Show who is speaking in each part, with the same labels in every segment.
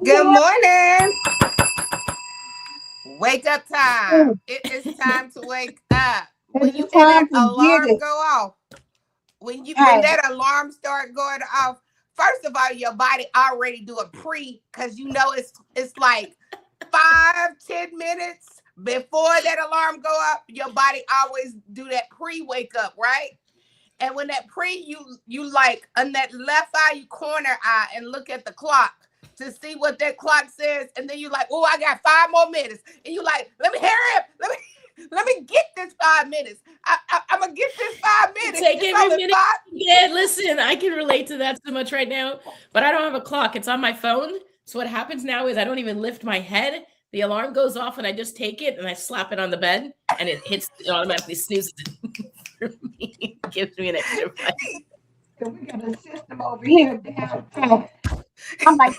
Speaker 1: Good morning. Wake up time. It is time to wake up. When you
Speaker 2: It's
Speaker 1: hear that
Speaker 2: time to get
Speaker 1: alarm
Speaker 2: it.
Speaker 1: go off, when
Speaker 2: Hey,
Speaker 1: that alarm start going off, first of all, your body already do a because you know it's like 5-10 minutes before that alarm go up. Your body always do that wake up, right? And when that you like on that left eye, you corner eye and look at the clock to see what that clock says, and then you like, oh, I got 5 more minutes, and you like, let me hurry up, let me get this 5 minutes. I'm gonna get this 5 minutes.
Speaker 3: Take
Speaker 1: It's
Speaker 3: every
Speaker 1: only
Speaker 3: minute.
Speaker 1: five.
Speaker 3: Yeah, listen, I can relate to that so much right now, but I don't have a clock. It's on my phone. So what happens now is I don't even lift my head. The alarm goes off and I just take it and I slap it on the bed and it automatically snoozes for me. It gives me an extra 5.
Speaker 2: so we got a system over here downtown. I might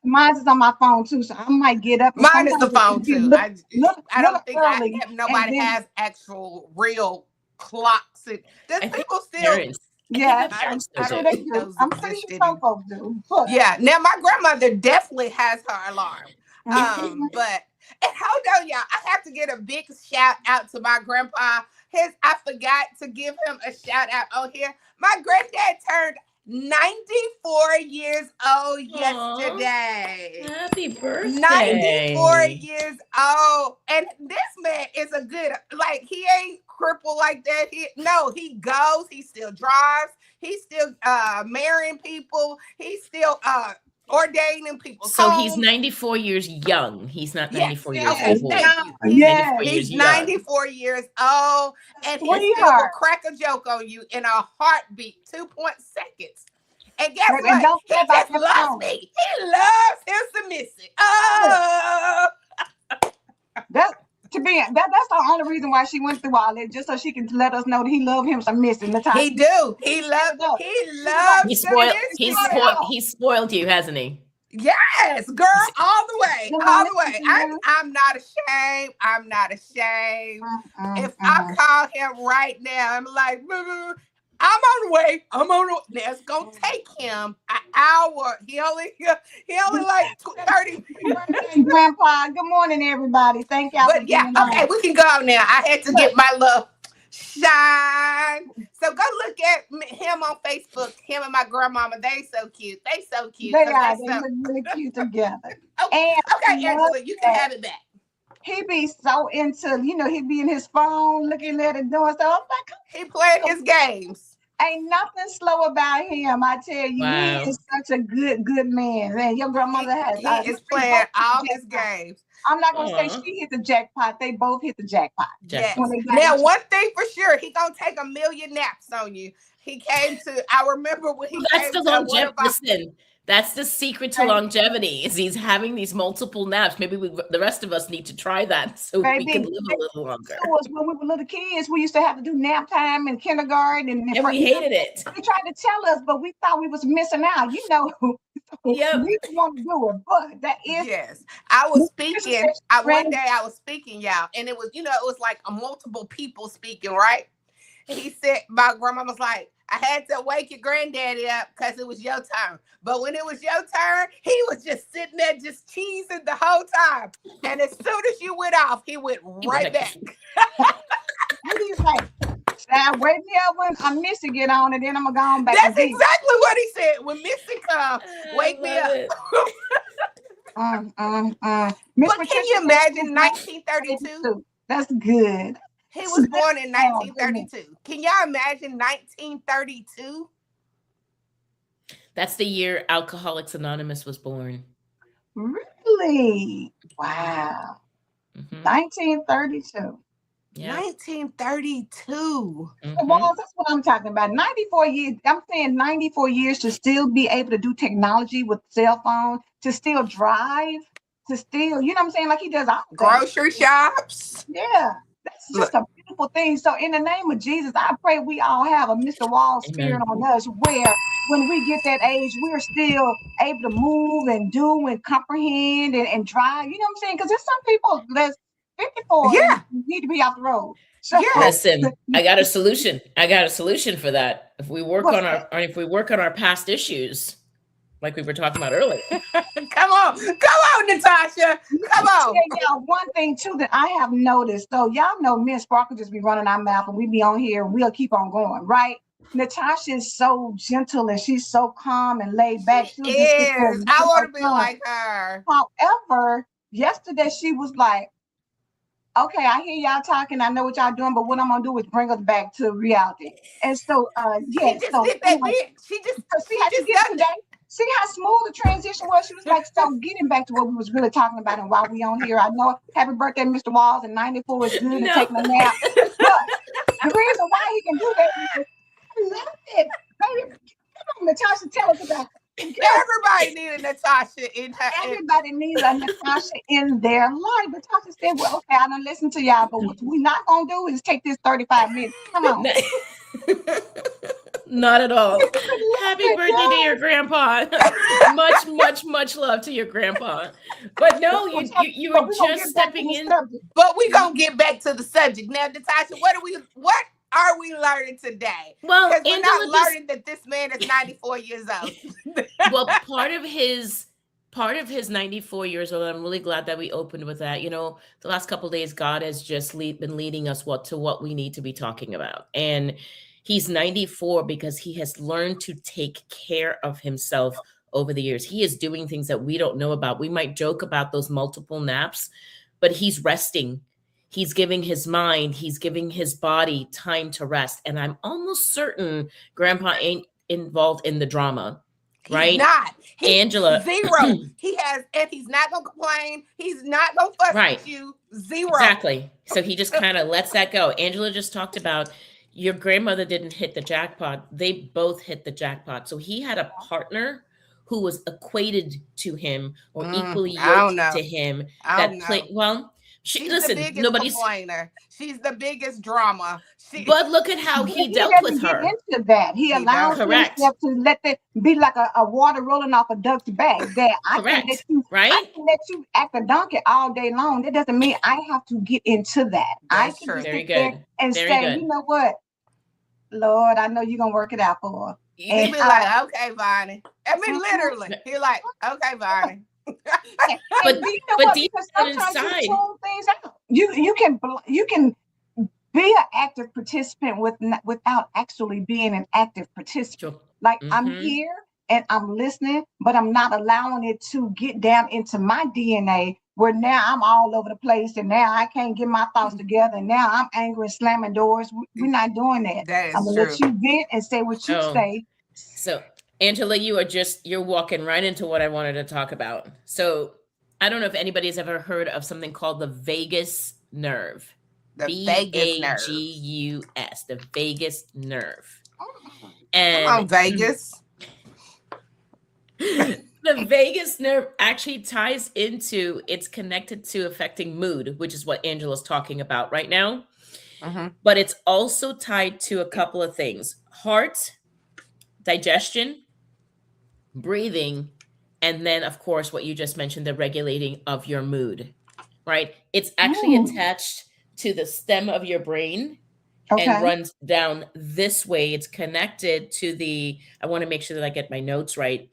Speaker 2: mine is on my phone too, so I might get up and
Speaker 1: Mine is the
Speaker 2: sometimes
Speaker 1: phone
Speaker 2: it be
Speaker 1: too. I
Speaker 2: little
Speaker 1: don't think I
Speaker 2: early,
Speaker 1: have
Speaker 2: and
Speaker 1: nobody
Speaker 2: then
Speaker 1: has actual real clocks. Does
Speaker 3: I think
Speaker 1: people still?
Speaker 3: parents, I think
Speaker 2: yes,
Speaker 3: my
Speaker 1: I don't.
Speaker 3: parents
Speaker 2: I'm
Speaker 3: still
Speaker 1: I
Speaker 3: do.
Speaker 1: don't
Speaker 2: sure they
Speaker 1: think
Speaker 2: do.
Speaker 1: those
Speaker 2: I'm pretty
Speaker 1: exist
Speaker 2: sure some
Speaker 1: anymore.
Speaker 2: folks do, but
Speaker 1: Yeah. Now my grandmother definitely has her alarm.
Speaker 2: mhm.
Speaker 1: But and hold on, y'all. I have to get a big shout out to my grandpa. I forgot to give him a shout out on here. My granddad turned 94 years old
Speaker 3: Aw,
Speaker 1: yesterday.
Speaker 3: happy
Speaker 1: 94
Speaker 3: birthday.
Speaker 1: years old. And this man is a good, like, he ain't crippled like that. He goes, he still drives, he's still marrying people, he's still ordaining people's
Speaker 3: So he's
Speaker 1: homes.
Speaker 3: 94 years young. He's not
Speaker 1: Yes.
Speaker 3: 94 years
Speaker 1: Okay.
Speaker 2: Yes,
Speaker 3: old.
Speaker 1: Thank
Speaker 2: young,
Speaker 1: you.
Speaker 3: He's
Speaker 1: He's
Speaker 3: 94
Speaker 2: yes,
Speaker 1: he's
Speaker 3: years young.
Speaker 1: 94 years old, and he still will
Speaker 2: sweetheart.
Speaker 1: crack a joke on you in a heartbeat, 2 point seconds. And guess
Speaker 2: And
Speaker 1: what?
Speaker 2: don't
Speaker 1: He
Speaker 2: play about
Speaker 1: just
Speaker 2: that
Speaker 1: loves
Speaker 2: phone.
Speaker 1: me. He loves his submissive. Oh,
Speaker 2: That that's the only reason why she went through all that, just so she can let us know that he loved him some missing Natasha.
Speaker 1: he do.
Speaker 2: He really does.
Speaker 1: He
Speaker 2: She was like,
Speaker 1: loves submissive, y'all.
Speaker 3: He's spoiled you, hasn't he?
Speaker 1: Yes, girl,
Speaker 3: He's-
Speaker 1: all the way,
Speaker 2: you know,
Speaker 1: all the
Speaker 2: listen
Speaker 1: way.
Speaker 2: to
Speaker 1: I'm
Speaker 2: you.
Speaker 1: I'm not ashamed. I'm not ashamed. If I
Speaker 2: Mm.
Speaker 1: call him right now, I'm like, "Boo, boo, I'm on the way. I'm on the way. Now it's gonna take him an hour. He only like 30.
Speaker 2: Happy birthday, Grandpa. Good morning, everybody. Thank y'all for
Speaker 1: But yeah,
Speaker 2: being
Speaker 1: okay,
Speaker 2: on.
Speaker 1: we can go now. I had to
Speaker 2: Look,
Speaker 1: get my little shine. So go look at him on Facebook. Him and my grandmama. They so cute. They so cute
Speaker 2: they
Speaker 1: because
Speaker 2: are.
Speaker 1: they
Speaker 2: They
Speaker 1: so.
Speaker 2: look really cute together.
Speaker 1: Oh,
Speaker 2: And I
Speaker 1: okay,
Speaker 2: love
Speaker 1: Angela, you can
Speaker 2: that
Speaker 1: have it back.
Speaker 2: he be so into, he be in his phone looking at it, doing stuff. I'm like,
Speaker 1: He playing his games.
Speaker 2: ain't nothing slow about him. I tell you, he
Speaker 3: Wow.
Speaker 2: is such a good man. And your grandmother has,
Speaker 1: He
Speaker 2: they
Speaker 1: is
Speaker 2: both
Speaker 1: playing
Speaker 2: hit the
Speaker 1: all his
Speaker 2: jackpot.
Speaker 1: games.
Speaker 2: I'm not going to say
Speaker 3: Aw.
Speaker 2: she hit the jackpot. They both hit the jackpot
Speaker 1: Yes.
Speaker 2: when
Speaker 3: Jackpot.
Speaker 2: they got
Speaker 1: Now,
Speaker 2: each
Speaker 1: one thing for sure, he gonna take a million naps on you. He came to. I remember when he
Speaker 3: That's
Speaker 1: came
Speaker 3: the
Speaker 1: to one
Speaker 3: longevity.
Speaker 1: of our.
Speaker 3: Listen, that's the secret to
Speaker 2: other.
Speaker 3: longevity is he's having these multiple naps. Maybe the rest of us need to try that so we can
Speaker 2: Baby,
Speaker 3: live
Speaker 2: they
Speaker 3: a little longer.
Speaker 2: to us when we were little kids. We used to have to do nap time in kindergarten, and
Speaker 3: And we hated it.
Speaker 2: they tried to tell us, but we thought we was missing out. So
Speaker 3: Yep.
Speaker 2: we didn't want to do it. But that is
Speaker 1: Yes, I was
Speaker 2: Mr.
Speaker 1: speaking. One
Speaker 2: Grand.
Speaker 1: day I was speaking, y'all, and it was like a multiple people speaking, right? He said, my grandma was like, I had to wake your granddaddy up because it was your turn. But when it was your turn, he was just sitting there just cheesing the whole time. And as soon as you went off, he went
Speaker 3: He went
Speaker 1: right
Speaker 3: back to
Speaker 1: back.
Speaker 3: sleep.
Speaker 2: And he's like, "Now wait me up when I miss you get on, and then I'm gonna go on back to
Speaker 1: That's
Speaker 2: bed."
Speaker 1: exactly what he said. When Missy come,
Speaker 3: I
Speaker 1: wake me
Speaker 3: love
Speaker 1: up.
Speaker 3: it.
Speaker 2: Miss
Speaker 1: But can
Speaker 2: Patricia
Speaker 1: you
Speaker 2: said she
Speaker 1: imagine
Speaker 2: was
Speaker 1: 1932?
Speaker 2: 1982. That's good.
Speaker 1: He
Speaker 2: So
Speaker 1: was
Speaker 2: that's
Speaker 1: born in
Speaker 2: goodness.
Speaker 1: 1932. Can y'all imagine 1932?
Speaker 3: That's the year Alcoholics Anonymous was born.
Speaker 2: Really? Wow.
Speaker 3: Hmm
Speaker 2: 1932.
Speaker 3: Yeah.
Speaker 1: 1932.
Speaker 3: hmm
Speaker 2: Well, that's what I'm talking about. 94 years. I'm saying 94 years to still be able to do technology with cell phone, to still drive, to still, you know what I'm saying? Like he does all that.
Speaker 1: Grocery shops.
Speaker 2: Yeah. That's just
Speaker 1: Look,
Speaker 2: a beautiful thing. So in the name of Jesus, I pray we all have a Mr. Wall spirit
Speaker 3: Amen.
Speaker 2: on us where when we get that age, we're still able to move and do and comprehend and drive. You know what I'm saying? Because there's some people that's 54 and
Speaker 1: yeah,
Speaker 2: need to be off the road. So
Speaker 1: yes.
Speaker 3: Listen, I got a solution. I got a solution for that.
Speaker 2: what's that?
Speaker 3: If we work on our past issues, like we were talking about earlier.
Speaker 1: Come on, Natashah. Come on.
Speaker 2: Y'all, one thing too that I have noticed, so y'all know me and Sparkle just be running our mouth and we be on here, we'll keep on going, right? Natashah is so gentle and she's so calm and laid back.
Speaker 1: She is. I want to be like her.
Speaker 2: However, yesterday she was like, okay, I hear y'all talking, I know what y'all doing, but what I'm gonna do is bring us back to reality. And so yeah,
Speaker 1: She just
Speaker 2: so
Speaker 1: did that
Speaker 2: anyway,
Speaker 1: She just
Speaker 2: see how she did today? See how smooth the transition was? She was like, so getting back to what we was really talking about and why we on here. I know happy birthday, Mr. Walls, and 94 is good and taking a nap. But the reason why he can do that is I love it. Baby, come on, Natashah, tell us about it.
Speaker 1: Everybody needed Natashah in her.
Speaker 2: Everybody needs a Natashah in their life. Natashah said, well, okay, I done listen to y'all, but what we're not going to do is take this 35 minutes. Come on.
Speaker 3: Not at all. Happy birthday to your grandpa. much love to your grandpa. But no, you were just stepping in.
Speaker 1: But we're going to get back to the subject. Now, Natashah, what are we learning today?
Speaker 3: Well,
Speaker 1: because we're not learning that this man is 94 years old.
Speaker 3: Well, part of his 94 years old, I'm really glad that we opened with that. You know, the last couple of days, God has just been leading us to what we need to be talking about. And he's 94 because he has learned to take care of himself over the years. He is doing things that we don't know about. We might joke about those multiple naps, but he's resting. He's giving his mind, he's giving his body time to rest. And I'm almost certain Grandpa ain't involved in the drama. Right?
Speaker 1: He's not.
Speaker 3: Angela.
Speaker 1: Zero. He has, and he's not going to complain. He's not going to fuss at you. Zero.
Speaker 3: Exactly. So he just kind of lets that go. Angela just talked about your grandmother didn't hit the jackpot. They both hit the jackpot. So he had a partner who was equated to him or equally yoked to him.
Speaker 1: She's the biggest complainer. She's the biggest drama.
Speaker 3: But look at how he dealt with her.
Speaker 2: Into that, he allows himself to let that be like a water rolling off a duck's back. That I can let you act a donkey all day long. That doesn't mean I have to get into that.
Speaker 1: That's
Speaker 2: I can
Speaker 1: very
Speaker 2: good. And
Speaker 3: very
Speaker 2: say,
Speaker 3: good.
Speaker 2: You know what, Lord, I know you're gonna work it out for her.
Speaker 1: He'd be like, okay, Vonnie. I mean, literally, he's like, okay, Vonnie.
Speaker 3: but deep inside,
Speaker 2: you can be an active participant without actually being an active participant. Sure. Like I'm here and I'm listening, but I'm not allowing it to get down into my DNA where now I'm all over the place and now I can't get my thoughts together and now I'm angry and slamming doors. We're not doing that.
Speaker 1: That is
Speaker 2: I'm gonna let you vent and say what you say.
Speaker 3: So Angela, you're walking right into what I wanted to talk about. So I don't know if anybody's ever heard of something called the vagus nerve.
Speaker 1: The vagus nerve.
Speaker 3: VAGUS, the vagus nerve.
Speaker 1: And come on, Vegas.
Speaker 3: The vagus nerve actually ties into, it's connected to affecting mood, which is what Angela's talking about right now. But it's also tied to a couple of things: heart, digestion, breathing, and then of course what you just mentioned, the regulating of your mood, right? It's actually attached to the stem of your brain and runs down this way. It's connected to I want to make sure that I get my notes right.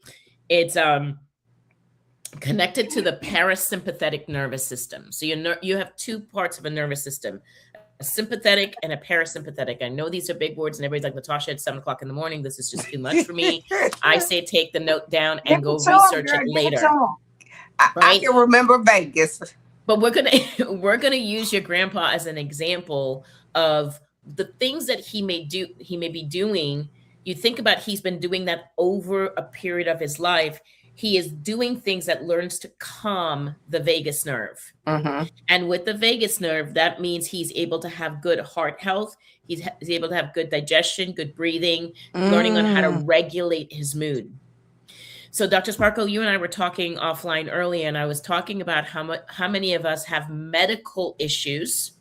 Speaker 3: It's connected to the parasympathetic nervous system. So you have two parts of a nervous system: a sympathetic and a parasympathetic. I know these are big words and everybody's like, Natashah, it's 7:00 in the morning. This is just too much for me. I say take the note down and go research it later.
Speaker 1: I can remember Vegas.
Speaker 3: But we're gonna use your grandpa as an example of the things that he may be doing. You think about, he's been doing that over a period of his life. He is doing things that learns to calm the vagus nerve. And with the vagus nerve, that means he's able to have good heart health. He's able to have good digestion, good breathing, learning on how to regulate his mood. So Dr. Sparkle, you and I were talking offline earlier, and I was talking about how many of us have medical issues,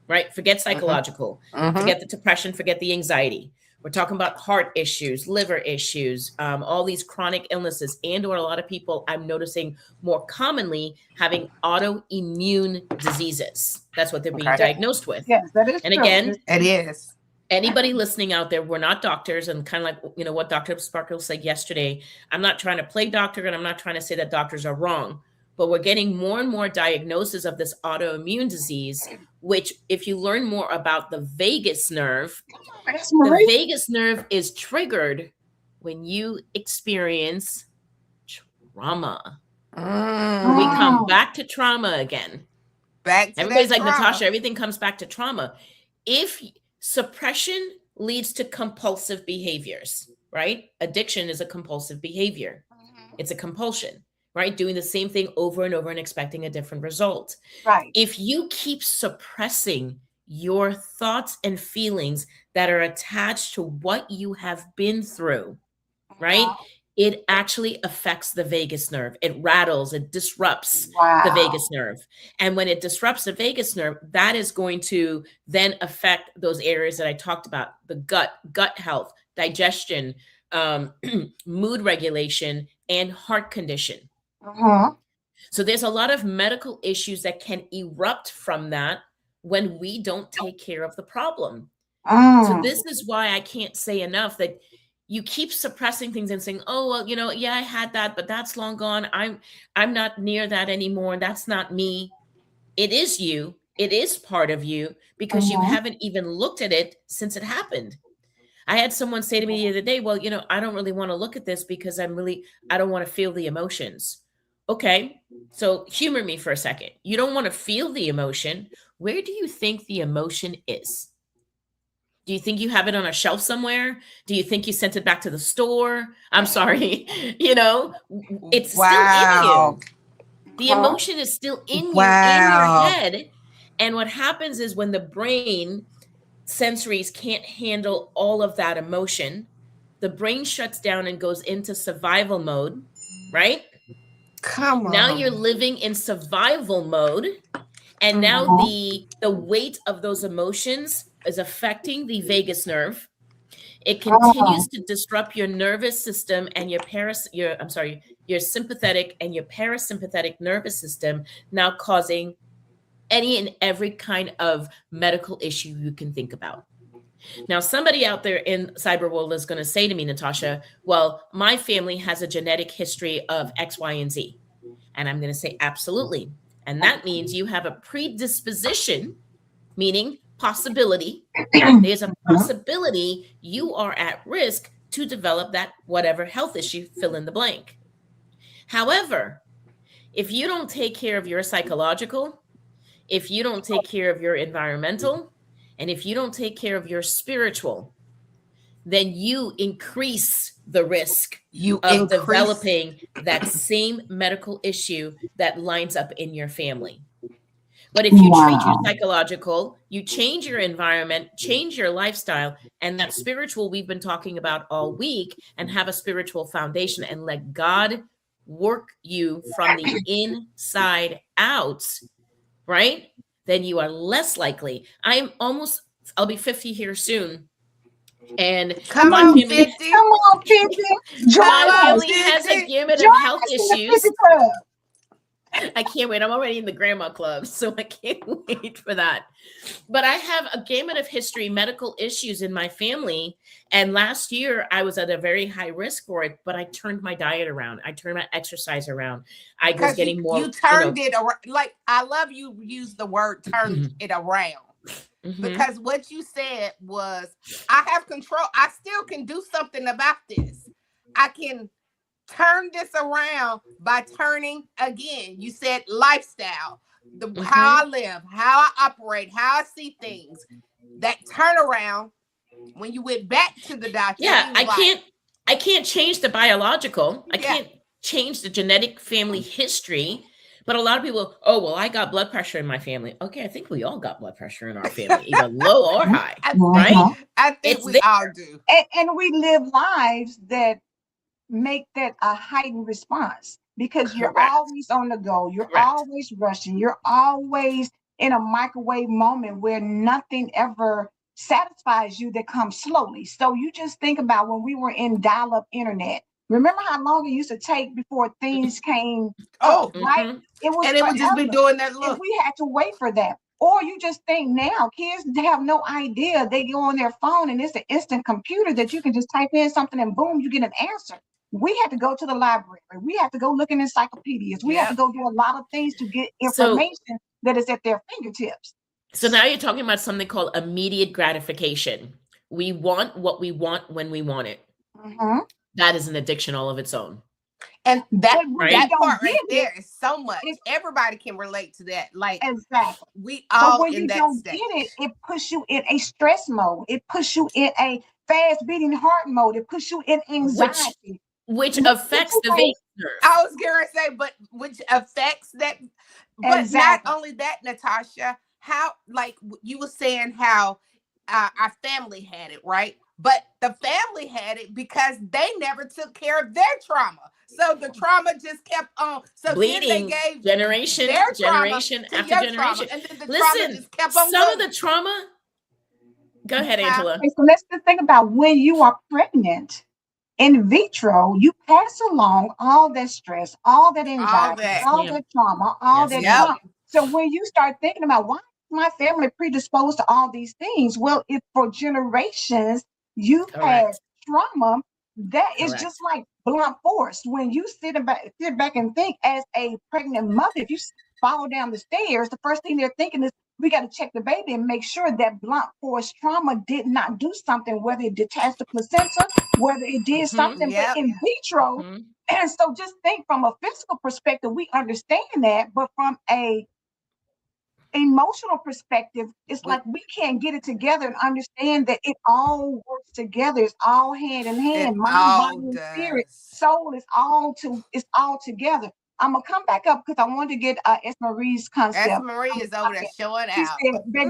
Speaker 3: right? Forget psychological, forget the depression, forget the anxiety. We're talking about heart issues, liver issues, all these chronic illnesses, or a lot of people I'm noticing more commonly having autoimmune diseases. That's what they're being diagnosed with.
Speaker 2: Yes, that is
Speaker 3: and
Speaker 2: true.
Speaker 3: Again,
Speaker 1: it is.
Speaker 3: Anybody listening out there, we're not doctors, and kind of like, what Dr. Sparkle said yesterday, I'm not trying to play doctor, and I'm not trying to say that doctors are wrong, but we're getting more and more diagnoses of this autoimmune disease, which if you learn more about the vagus nerve, the vagus nerve is triggered when you experience trauma. We come back to trauma again. Everybody's like, Natasha, everything comes back to trauma. If suppression leads to compulsive behaviors, right? Addiction is a compulsive behavior. It's a compulsion, right? Doing the same thing over and over and expecting a different result.
Speaker 2: Right.
Speaker 3: If you keep suppressing your thoughts and feelings that are attached to what you have been through, right? It actually affects the vagus nerve. It rattles, it disrupts the vagus nerve. And when it disrupts the vagus nerve, that is going to then affect those areas that I talked about, the gut health, digestion, mood regulation, and heart condition. So there's a lot of medical issues that can erupt from that when we don't take care of the problem. So this is why I can't say enough that you keep suppressing things and saying, oh, well, yeah, I had that, but that's long gone. I'm not near that anymore. That's not me. It is you. It is part of you because you haven't even looked at it since it happened. I had someone say to me the other day, well, I don't really want to look at this because I don't want to feel the emotions. Okay, so humor me for a second. You don't want to feel the emotion. Where do you think the emotion is? Do you think you have it on a shelf somewhere? Do you think you sent it back to the store? I'm sorry. It's still in you. The emotion is still in you, in your head. And what happens is when the brain sensories can't handle all of that emotion, the brain shuts down and goes into survival mode, right?
Speaker 1: Come on.
Speaker 3: Now you're living in survival mode. And now the weight of those emotions is affecting the vagus nerve. It continues to disrupt your nervous system and your sympathetic and your parasympathetic nervous system, now causing any and every kind of medical issue you can think about. Now, somebody out there in cyber world is going to say to me, Natasha, well, my family has a genetic history of X, Y, and Z. And I'm going to say, absolutely. And that means you have a predisposition, meaning possibility. There's a possibility you are at risk to develop that whatever health issue, fill in the blank. However, if you don't take care of your psychological, if you don't take care of your environmental, and if you don't take care of your spiritual, then you increase the risk of developing that same medical issue that lines up in your family. But if you treat your psychological, you change your environment, change your lifestyle, and that spiritual we've been talking about all week, and have a spiritual foundation and let God work you from the inside out, right? Then you are less likely. I'll be 50 here soon. And
Speaker 1: come on, 50.
Speaker 3: My family has a gamut of health issues. I can't wait. I'm already in the grandma club, so I can't wait for that. But I have a gamut of history, medical issues in my family. And last year, I was at a very high risk for it, but I turned my diet around. I turned my exercise around. I was getting more.
Speaker 1: You turned it around. Like, I love you use the word turned it around. Because what you said was, I have control. I still can do something about this. I can turn this around by turning again. You said lifestyle, how I live, how I operate, how I see things. That turnaround when you went back to the doctor.
Speaker 3: Yeah, I can't change the biological. I can't change the genetic family history. But a lot of people, oh, well, I got blood pressure in my family. Okay, I think we all got blood pressure in our family, either low or high, right?
Speaker 1: I think we all do.
Speaker 2: And we live lives that make that a heightened response because you're always on the go. You're always rushing. You're always in a microwave moment where nothing ever satisfies you that comes slowly. So you just think about when we were in dial-up internet. Remember how long it used to take before things came up, right? It was
Speaker 1: and it would just be doing that look.
Speaker 2: And we had to wait for that. Or you just think now, kids have no idea. They go on their phone and it's an instant computer that you can just type in something and boom, you get an answer. We had to go to the library. We had to go look in encyclopedias. We had to go do a lot of things to get information that is at their fingertips.
Speaker 3: So now you're talking about something called immediate gratification. We want what we want when we want it.
Speaker 2: Mm-hmm.
Speaker 3: That is an addiction all of its own.
Speaker 1: And that part right
Speaker 2: it,
Speaker 1: there is so much. Everybody can relate to that. Like,
Speaker 2: exactly.
Speaker 1: We all
Speaker 2: but when
Speaker 1: in
Speaker 2: you
Speaker 1: that
Speaker 2: don't
Speaker 1: stage.
Speaker 2: get it, it puts you in a stress mode. It puts you in a fast beating heart mode. It puts you in anxiety.
Speaker 3: Which affects the vagus nerve.
Speaker 1: I was going to say, but which affects that. But not only that, Natashah, how, like you were saying, how our family had it, right? But the family had it because they never took care of their trauma. So the trauma just kept on. So
Speaker 3: bleeding,
Speaker 1: then they gave
Speaker 3: generation after generation.
Speaker 1: And then the trauma just kept on
Speaker 3: some
Speaker 1: going.
Speaker 3: of the trauma. Go ahead, Angela.
Speaker 2: Okay, so let's just think about when you are pregnant. In vitro, you pass along all that stress, all that anxiety, all that trauma, all that trauma. So when you start thinking about why is my family predisposed to all these things? Well, if for generations you've had trauma, that is just like blunt force. When you sit back and think as a pregnant mother, if you follow down the stairs, the first thing they're thinking is, we got to check the baby and make sure that blunt force trauma did not do something, whether it detached the placenta, whether it did something, but in vitro. And so just think from a physical perspective, we understand that, but from a emotional perspective, it's like we can't get it together and understand that it all works together. It's all hand in hand. Mind, body, and spirit, soul is all together. I'm gonna come back up because I want to get Esmerie's concept.
Speaker 1: Esmerie is over there showing out.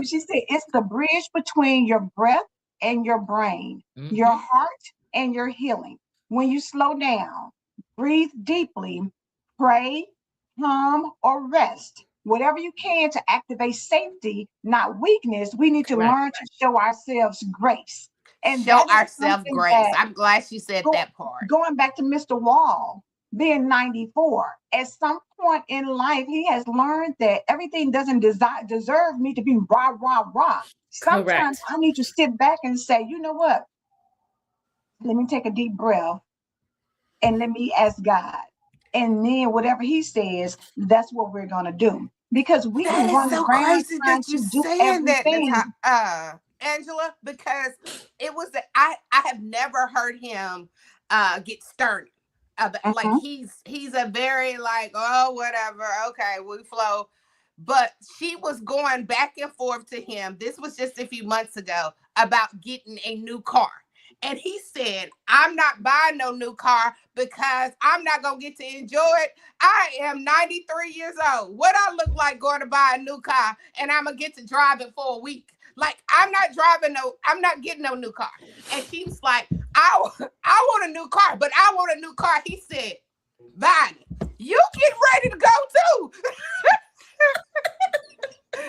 Speaker 2: She said, it's the bridge between your breath and your brain, your heart and your healing. When you slow down, breathe deeply, pray, hum, or rest, whatever you can to activate safety, not weakness, we need to learn to show ourselves grace.
Speaker 1: And show ourselves grace. I'm glad she said that part.
Speaker 2: Going back to Mr. Wall, being 94, at some point in life, he has learned that everything doesn't deserve me to be rah, rah, rah. Sometimes I need to sit back and say, you know what? Let me take a deep breath and let me ask God. And then whatever he says, that's what we're going to do. Because we can run around trying to do everything.
Speaker 1: Angela, because it was, I have never heard him get stern. Like he's a very like, oh, whatever, okay, we flow. But she was going back and forth to him. This was just a few months ago about getting a new car. And he said, I'm not buying no new car because I'm not going to get to enjoy it. I am 93 years old. What I look like going to buy a new car and I'm going to get to drive it for a week? Like, I'm not getting no new car. And she was like, I want a new car, but I want a new car. He said, Bonnie, you get ready to go too.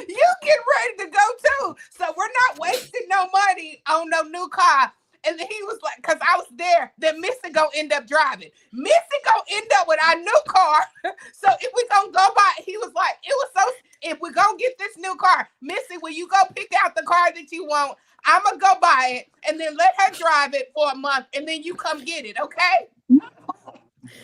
Speaker 1: You get ready to go too. So we're not wasting no money on no new car. And then he was like, because I was there, then Missy gonna end up driving. Missy gonna end up with our new car. So if we gonna go buy, he was like, if we're gonna get this new car, Missy, will you go pick out the car that you want? I'm gonna go buy it and then let her drive it for a month and then you come get it, okay?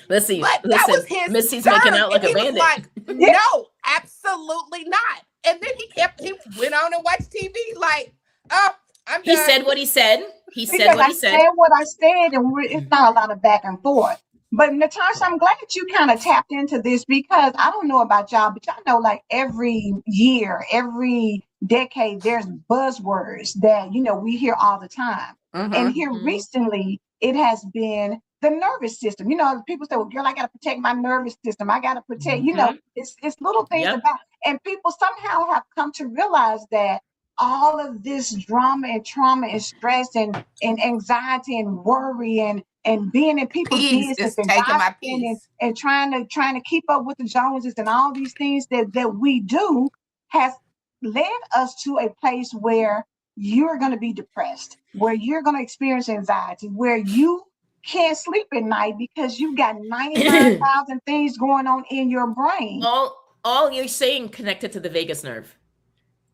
Speaker 3: Listen,
Speaker 1: that was his
Speaker 3: Missy's
Speaker 1: turn.
Speaker 3: making out like
Speaker 1: and
Speaker 3: a bandit.
Speaker 1: Like, no, absolutely not. And then he went on and watched TV like, oh, I'm done.
Speaker 3: He said what he said. He said what he said.
Speaker 2: I said what I said, and it's not a lot of back and forth. But Natashah, I'm glad that you kind of tapped into this because I don't know about y'all, but y'all know like every year, every decade, there's buzzwords that, we hear all the time. And here recently, it has been the nervous system. People say, well, girl, I got to protect my nervous system. I got to protect, it's little things about, and people somehow have come to realize that all of this drama and trauma and stress and anxiety and worry and being in people's business and gossiping and trying to keep up with the Joneses and all these things that we do has led us to a place where you're going to be depressed, where you're going to experience anxiety, where you can't sleep at night because you've got 99,000 things going on in your brain.
Speaker 3: All you're saying connected to the vagus nerve.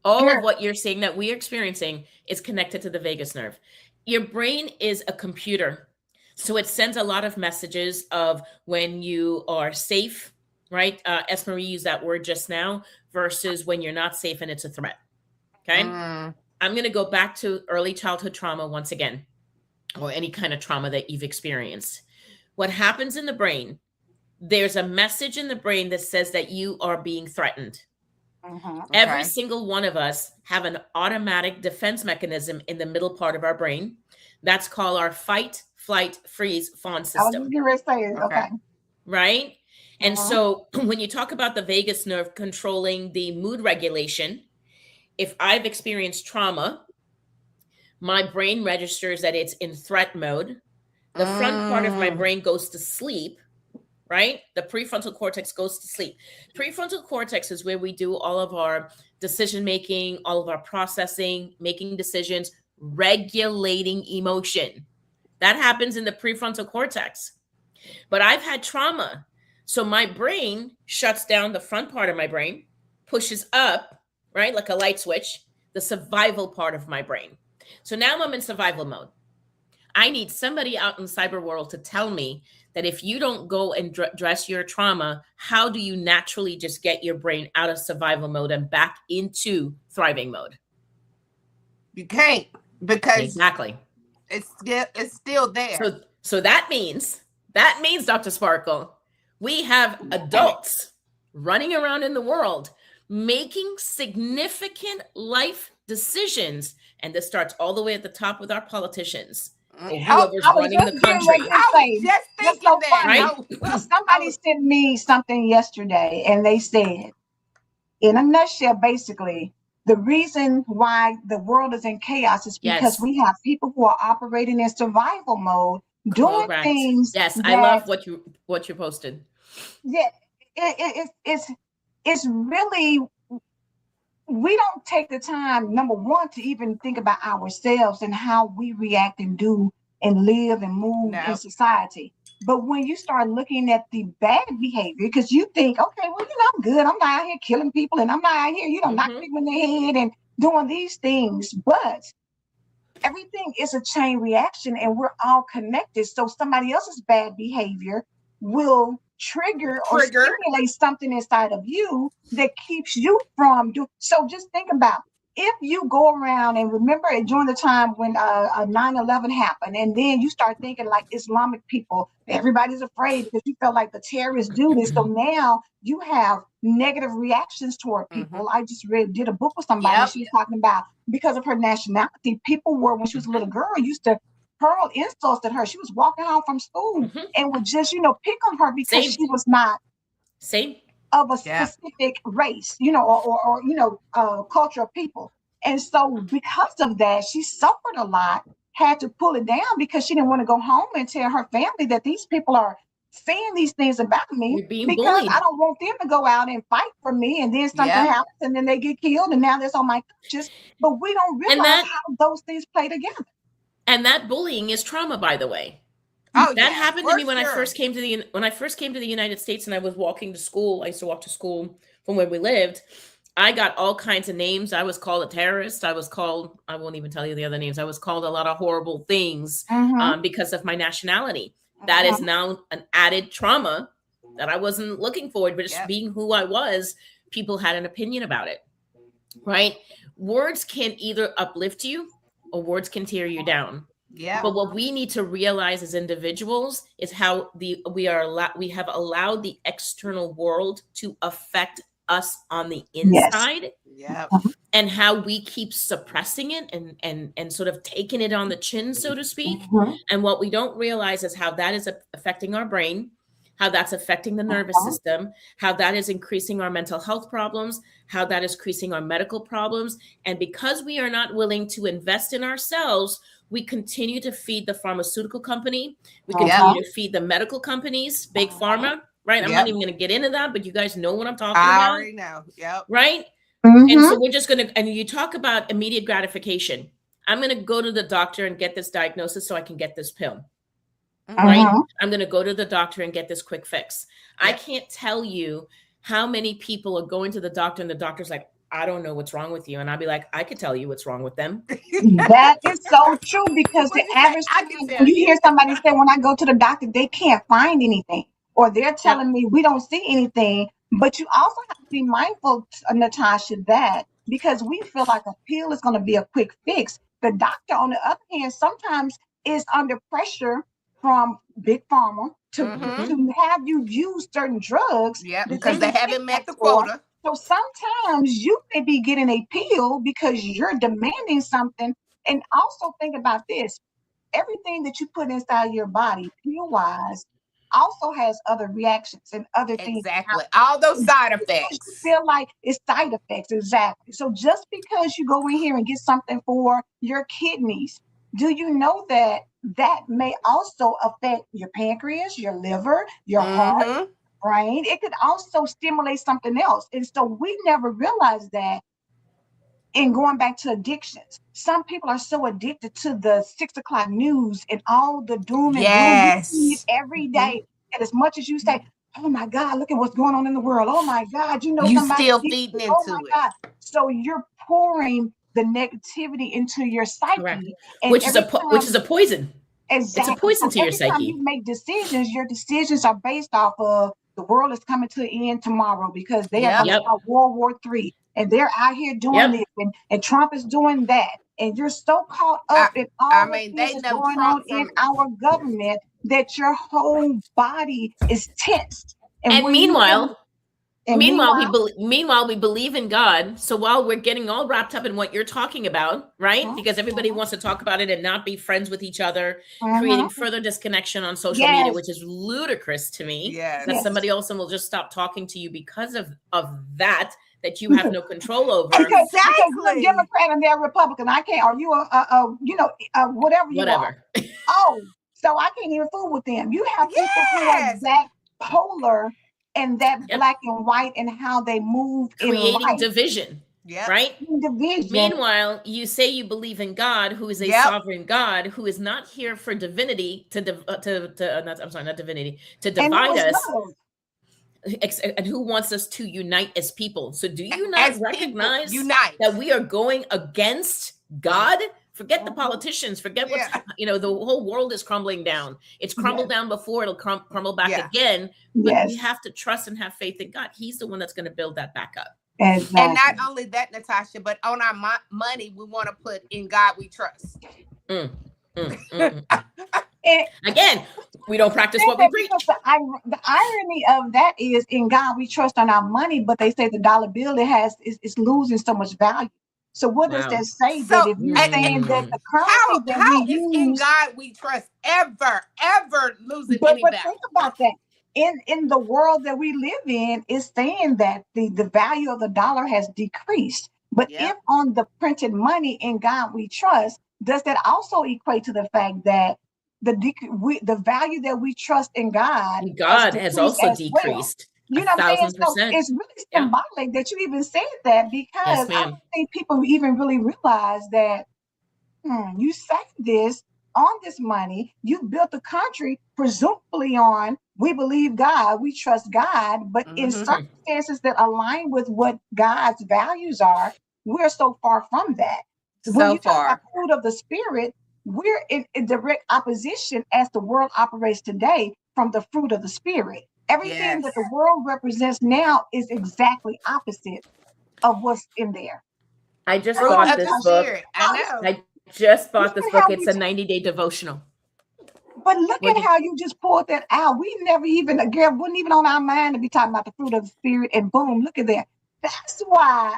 Speaker 3: All
Speaker 2: Sure.
Speaker 3: of what you're saying that we're experiencing is connected to the vagus nerve. Your brain is a computer. So it sends a lot of messages of when you are safe, right? Esmarie used that word just now, versus when you're not safe and it's a threat. Okay. I'm going to go back to early childhood trauma once again, or any kind of trauma that you've experienced. What happens in the brain, there's a message in the brain that says that you are being threatened. Every single one of us have an automatic defense mechanism in the middle part of our brain. That's called our fight, flight, freeze, fawn system.
Speaker 2: I was just going to say it. Okay.
Speaker 3: Right? And so when you talk about the vagus nerve controlling the mood regulation, if I've experienced trauma, my brain registers that it's in threat mode. The front part of my brain goes to sleep, right? The prefrontal cortex goes to sleep. Prefrontal cortex is where we do all of our decision-making, all of our processing, making decisions, regulating emotion. That happens in the prefrontal cortex. But I've had trauma. So my brain shuts down the front part of my brain, pushes up, right? Like a light switch, the survival part of my brain. So now I'm in survival mode. I need somebody out in the cyber world to tell me that if you don't go and address your trauma, how do you naturally just get your brain out of survival mode and back into thriving mode?
Speaker 1: You can't, because
Speaker 3: exactly
Speaker 1: it's still there.
Speaker 3: So that means, Dr. Sparkle, we have adults running around in the world making significant life decisions. And this starts all the way at the top with our politicians. Whoever's running the country.
Speaker 1: I was just thinking that.
Speaker 2: Right? Somebody sent me something yesterday, and they said, in a nutshell, basically, the reason why the world is in chaos is because we have people who are operating in survival mode, doing things.
Speaker 3: Yes, I love what you posted.
Speaker 2: Yeah, it's really, we don't take the time, number one, to even think about ourselves and how we react and do and live and move in society. But when you start looking at the bad behavior, because you think, okay, well, I'm good. I'm not out here killing people, and I'm not out here, knocking people in their head and doing these things. But everything is a chain reaction, and we're all connected. So somebody else's bad behavior will trigger or stimulate something inside of you that keeps you from doing. So just think about, if you go around and remember during the time when 9/11 happened, and then you start thinking like Islamic people, everybody's afraid because you felt like the terrorists do this. So now you have negative reactions toward people. I just did a book with somebody. She was talking about, because of her nationality, people were, when she was a little girl, used to hurl insults at her. She was walking home from school and would just, pick on her because she was not of a specific race, or culture of people. And so because of that, she suffered a lot, had to pull it down because she didn't want to go home and tell her family that these people are saying these things about me because bullied. I don't want them to go out and fight for me, and then something happens and then they get killed, and now that's on my conscience. But we don't realize how those things play together.
Speaker 3: And that bullying is trauma, by the way. That happened to me when I first came to the United States, and I was walking to school. I used to walk to school from where we lived. I got all kinds of names. I was called a terrorist. I was called, I won't even tell you the other names. I was called a lot of horrible things because of my nationality. That is now an added trauma that I wasn't looking for, but just being who I was, people had an opinion about it, right? Words can either uplift you or words can tear you down. Yeah. But what we need to realize as individuals is how we have allowed the external world to affect us on the inside.
Speaker 1: Yeah.
Speaker 3: And how we keep suppressing it and sort of taking it on the chin, so to speak. And what we don't realize is how that is affecting our brain, how that's affecting the nervous system, how that is increasing our mental health problems, how that is increasing our medical problems. And because we are not willing to invest in ourselves, we continue to feed the pharmaceutical company. We continue to feed the medical companies, big pharma, right? I'm not even going to get into that, but you guys know what I'm talking about.
Speaker 1: I already know. Yep.
Speaker 3: Right? And so we're just going to, and you talk about immediate gratification. I'm going to go to the doctor and get this diagnosis so I can get this pill. Right? I'm going to go to the doctor and get this quick fix. I can't tell you how many people are going to the doctor and the doctor's like, I don't know what's wrong with you. And I'll be like, I could tell you what's wrong with them.
Speaker 2: That is so true, because the
Speaker 1: What you say?
Speaker 2: average
Speaker 1: I
Speaker 2: time
Speaker 1: can tell
Speaker 2: when you
Speaker 1: you.
Speaker 2: hear somebody say, when I go to the doctor, they can't find anything, or they're telling me we don't see anything. But you also have to be mindful, Natasha, that because we feel like a pill is going to be a quick fix, the doctor, on the other hand, sometimes is under pressure from big pharma to have you use certain drugs
Speaker 1: Yeah,
Speaker 2: that they
Speaker 1: because they
Speaker 2: get
Speaker 1: haven't met the
Speaker 2: kickbacks for.
Speaker 1: quota.
Speaker 2: So sometimes you may be getting a pill because you're demanding something. And also think about this: everything that you put inside your body, pill wise, also has other reactions and other things that
Speaker 1: Exactly. All those side
Speaker 2: because you
Speaker 1: effects.
Speaker 2: feel like it's side effects. Exactly. So just because you go in here and get something for your kidneys, do you know that that may also affect your pancreas, your liver, your heart,
Speaker 1: Mm-hmm.
Speaker 2: brain? It could also stimulate something else. And so we never realized that. And going back to addictions, some people are so addicted to the 6 o'clock news and all the doom and gloom. You see it
Speaker 1: Yes.
Speaker 2: every day. And as much as you say, oh my God, look at what's going on in the world. Oh my God, you know
Speaker 1: You
Speaker 2: somebody.
Speaker 1: still feeding
Speaker 2: Oh my
Speaker 1: into it.
Speaker 2: God. So you're pouring the negativity into your
Speaker 3: Correct.
Speaker 2: psyche. And
Speaker 3: Which is
Speaker 2: every
Speaker 3: which
Speaker 2: time,
Speaker 3: is a poison. It's a
Speaker 2: exactly.
Speaker 3: poison
Speaker 2: So
Speaker 3: to your
Speaker 2: every time you
Speaker 3: psyche.
Speaker 2: make decisions, your decisions are based off of the world is coming to an end tomorrow because they are
Speaker 1: Yep.
Speaker 2: going to
Speaker 3: Yep.
Speaker 2: start World War III, and they're out here doing
Speaker 3: Yep.
Speaker 2: this, and Trump is doing that. And you're so caught
Speaker 1: I,
Speaker 2: up in
Speaker 1: I
Speaker 2: all the
Speaker 1: mean,
Speaker 2: things
Speaker 1: they
Speaker 2: that's
Speaker 1: know
Speaker 2: going
Speaker 1: Trump
Speaker 2: on in
Speaker 1: from.
Speaker 2: our government that your whole body is tensed. And
Speaker 3: And
Speaker 2: when you
Speaker 3: meanwhile,
Speaker 2: and meanwhile,
Speaker 3: meanwhile we believe in God. So while we're getting all wrapped up in what you're talking about, right? Because everybody wants to talk about it and not be friends with each other, creating further disconnection on social media,
Speaker 2: yes,
Speaker 3: which is ludicrous to me. That
Speaker 1: Yes.
Speaker 2: yes.
Speaker 3: somebody also will just stop talking to you because of that you have no control over.
Speaker 2: Because you're a
Speaker 1: Exactly.
Speaker 2: Democrat and they're a Republican. I can't. Are you whatever you are?
Speaker 3: Whatever.
Speaker 2: Oh, so I can't even fool with them. You have people who are
Speaker 1: Yes.
Speaker 2: that polar and that
Speaker 3: Yep.
Speaker 2: black and white and how they move in
Speaker 3: Creating
Speaker 2: life.
Speaker 3: division,
Speaker 1: Yep.
Speaker 3: right?
Speaker 2: Division.
Speaker 3: Meanwhile, you say you believe in God, who is a
Speaker 1: Yep.
Speaker 3: sovereign God, who is not here for divinity I'm sorry, not divinity, to
Speaker 2: And who
Speaker 3: divide
Speaker 2: is
Speaker 3: us,
Speaker 2: love.
Speaker 3: and who wants us to unite as people. So, do you not
Speaker 1: As people
Speaker 3: recognize
Speaker 1: unite.
Speaker 3: that we are going against God? Forget the
Speaker 2: Mhm.
Speaker 3: politicians. Forget what's
Speaker 1: Yeah.
Speaker 3: the whole world is crumbling down. It's crumbled
Speaker 2: Yes.
Speaker 3: down before; it'll crumble back
Speaker 1: Yeah.
Speaker 3: again. But we
Speaker 2: Yes.
Speaker 3: have to trust and have faith in God. He's the one that's going to build that back up.
Speaker 1: And not
Speaker 2: Exactly.
Speaker 1: only that, Natasha, but on our money, we want to put in God we trust.
Speaker 3: Mm, mm, mm, mm.
Speaker 2: And
Speaker 3: Again, we don't practice what we
Speaker 2: that because
Speaker 3: preach.
Speaker 2: the irony of that is, in God we trust on our money, but they say the dollar bill is losing so much value. So what does
Speaker 3: Wow.
Speaker 2: that say?
Speaker 1: So,
Speaker 2: That if you're
Speaker 1: and
Speaker 2: saying that
Speaker 3: Mm.
Speaker 2: the currency that
Speaker 1: how
Speaker 2: we
Speaker 1: is in
Speaker 2: use,
Speaker 1: God we trust ever losing
Speaker 2: but
Speaker 1: any value?
Speaker 2: think about that. In the world that we live in, is saying that the value of the dollar has decreased. But if
Speaker 1: Yep.
Speaker 2: on the printed money in God we trust, does that also equate to the fact that the value that we trust in God has
Speaker 3: God has
Speaker 2: decreased
Speaker 3: also
Speaker 2: as well?
Speaker 3: decreased
Speaker 2: You
Speaker 3: a
Speaker 2: know what I'm saying?
Speaker 3: thousand
Speaker 2: So
Speaker 3: percent.
Speaker 2: it's really
Speaker 3: Yeah.
Speaker 2: symbolic that you even said that,
Speaker 3: Yes,
Speaker 2: because I
Speaker 3: ma'am.
Speaker 2: don't think people even really realize that you say this on this money. You built the country presumably on we believe God, we trust God, but in
Speaker 1: Mm-hmm.
Speaker 2: circumstances that align with what God's values are, we're so far from that. When
Speaker 1: So
Speaker 2: you talk about
Speaker 1: far.
Speaker 2: fruit of the spirit, we're in direct opposition as the world operates today from the fruit of the spirit. Everything
Speaker 1: Yes.
Speaker 2: that the world represents now is exactly opposite of what's in there.
Speaker 3: I just
Speaker 1: Fruit
Speaker 3: bought
Speaker 1: of the
Speaker 3: this book.
Speaker 1: spirit. I know.
Speaker 3: I just
Speaker 2: Look
Speaker 3: bought this
Speaker 2: at
Speaker 3: book.
Speaker 2: how
Speaker 3: It's a 90-day devotional.
Speaker 2: But look
Speaker 3: What
Speaker 2: at
Speaker 3: did
Speaker 2: how you just pulled that out. We never even, again, wasn't even on our mind to be talking about the fruit of the spirit, and boom, look at that. That's why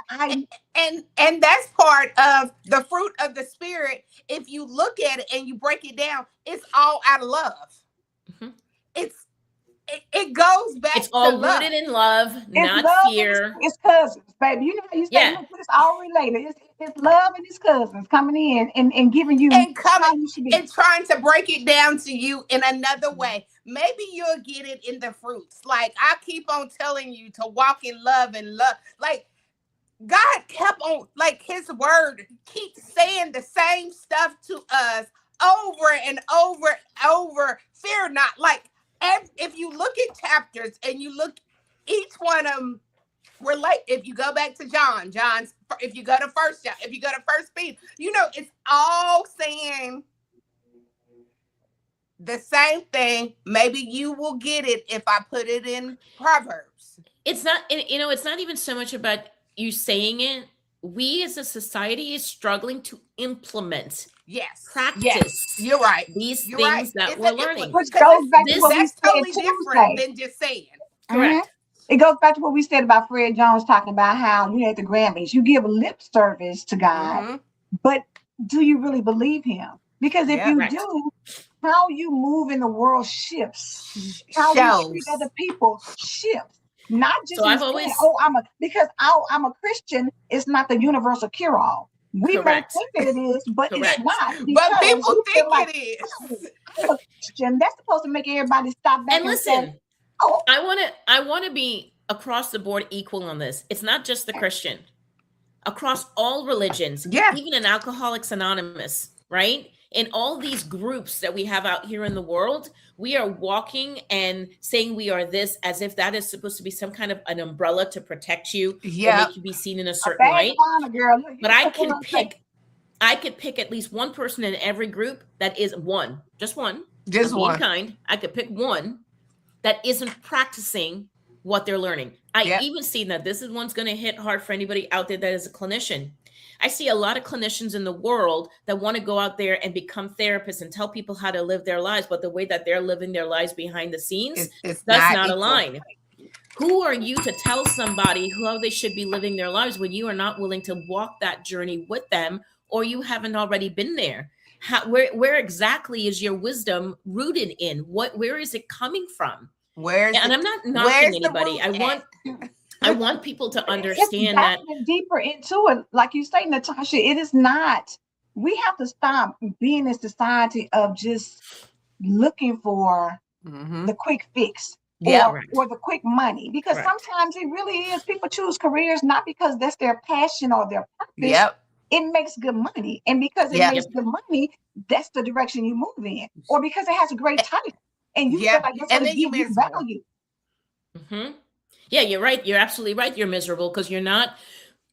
Speaker 1: And that's part of the fruit of the spirit. If you look at it and you break it down, it's all out of love.
Speaker 3: Mhm.
Speaker 1: It goes back
Speaker 3: It's
Speaker 1: to
Speaker 3: all
Speaker 1: love.
Speaker 3: rooted in love,
Speaker 2: it's
Speaker 3: not
Speaker 2: love and
Speaker 3: fear.
Speaker 2: it's cousins, baby. You know how you say,
Speaker 3: Yeah.
Speaker 2: look, it's all related. It's love and it's cousins coming in and giving you
Speaker 1: And coming
Speaker 2: how you should be.
Speaker 1: and trying to break it down to you in another way. Maybe you'll get it in the fruits. Like I keep on telling you to walk in love and love. Like God kept on, like his word keeps saying the same stuff to us over and over and over. Fear not. Like if you look at chapters and you look each one of them, relate. If you go back to John's, if you go to First John, if you go to First Peter, it's all saying the same thing. Maybe you will get it if I put it in Proverbs.
Speaker 3: It's not, it's not even so much about you saying it. We as a society is struggling to implement, practice.
Speaker 1: You're right.
Speaker 3: These things that we're learning.
Speaker 2: Which goes back to what we
Speaker 1: that's
Speaker 2: said
Speaker 1: totally different than just saying.
Speaker 3: Correct.
Speaker 2: It goes back to what we said about Fred Jones talking about how, at the Grammys, you give lip service to God, but do you really believe him? Because if you do, how you move in the world shifts. How you treat other people shifts. Not just
Speaker 3: so I've always,
Speaker 2: because I'm a Christian, it's not the universal cure-all. We may think that it is, but it's not.
Speaker 1: But people think it is.
Speaker 2: I'm a Christian. That's supposed to make everybody stop back
Speaker 3: and listen. Say, I want to be across the board equal on this. It's not just the Christian. Across all religions, even in Alcoholics Anonymous, right? In all these groups that we have out here in the world, we are walking and saying we are this as if that is supposed to be some kind of an umbrella to protect you or make you be seen in a certain light. But I could pick at least one person in every group that is just one. Kind. I could pick one that isn't practicing what they're learning. I even see that this is one's going to hit hard for anybody out there that is a clinician. I see a lot of clinicians in the world that want to go out there and become therapists and tell people how to live their lives, but the way that they're living their lives behind the scenes does not align. Who are you to tell somebody how they should be living their lives when you are not willing to walk that journey with them, or you haven't already been there? Where exactly is your wisdom rooted in? Where is it coming from? And I'm not knocking anybody. I want people to understand that
Speaker 2: deeper into it. Like you say, Natashah, it is not, we have to stop being a society of just looking for the quick fix or the quick money. Because sometimes it really is, people choose careers not because that's their passion or their purpose. It makes good money. And because it makes good money, that's the direction you move in. Or because it has a great title. And you feel like it's going to give you value.
Speaker 3: Yeah, you're right. You're absolutely right. You're miserable because you're not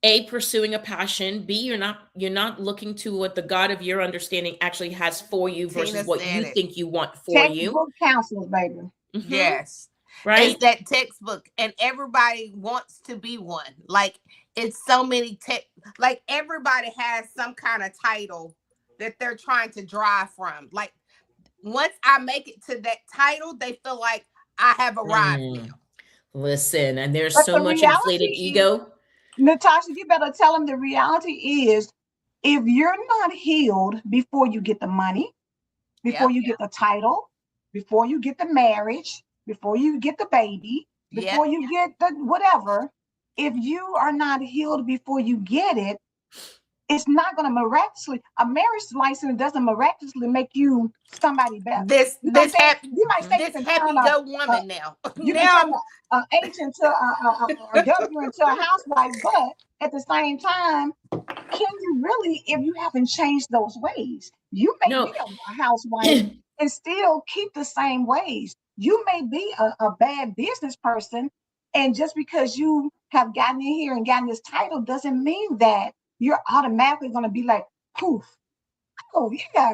Speaker 3: A, pursuing a passion. B, you're not looking to what the God of your understanding actually has for you versus what you think you want for you.
Speaker 2: Textbook counselors, baby.
Speaker 1: Yes.
Speaker 3: Right.
Speaker 1: It's that textbook, and everybody wants to be one. Like, it's so many like everybody has some kind of title that they're trying to drive from. Like, once I make it to that title, they feel like I have arrived now.
Speaker 3: Listen, and there's so much inflated ego.
Speaker 2: Natashah, you better tell them the reality is, if you're not healed before you get the money, before you get the title, before you get the marriage, before you get the baby, before you get the whatever, if you are not healed before you get it, it's not going to a marriage license doesn't miraculously make you somebody better.
Speaker 1: You might say happy go woman now.
Speaker 2: You can turn an H into a W into a housewife, but at the same time, can you really, if you haven't changed those ways? You may be a housewife and still keep the same ways. You may be a bad business person, and just because you have gotten in here and gotten this title doesn't mean that you're automatically going to be like, poof. Oh, yeah.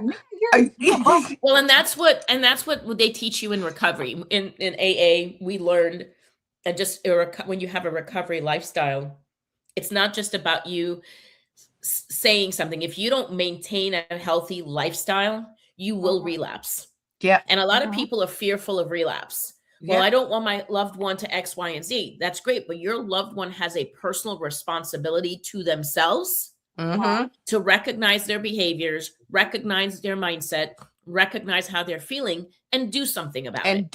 Speaker 3: Well, and that's what they teach you in recovery. In AA, we learned that just when you have a recovery lifestyle, it's not just about you saying something. If you don't maintain a healthy lifestyle, you will relapse.
Speaker 1: Yeah.
Speaker 3: And a lot of people are fearful of relapse. Well, I don't want my loved one to X, Y, and Z. That's great. But your loved one has a personal responsibility to themselves to recognize their behaviors, recognize their mindset, recognize how they're feeling, and do something about it.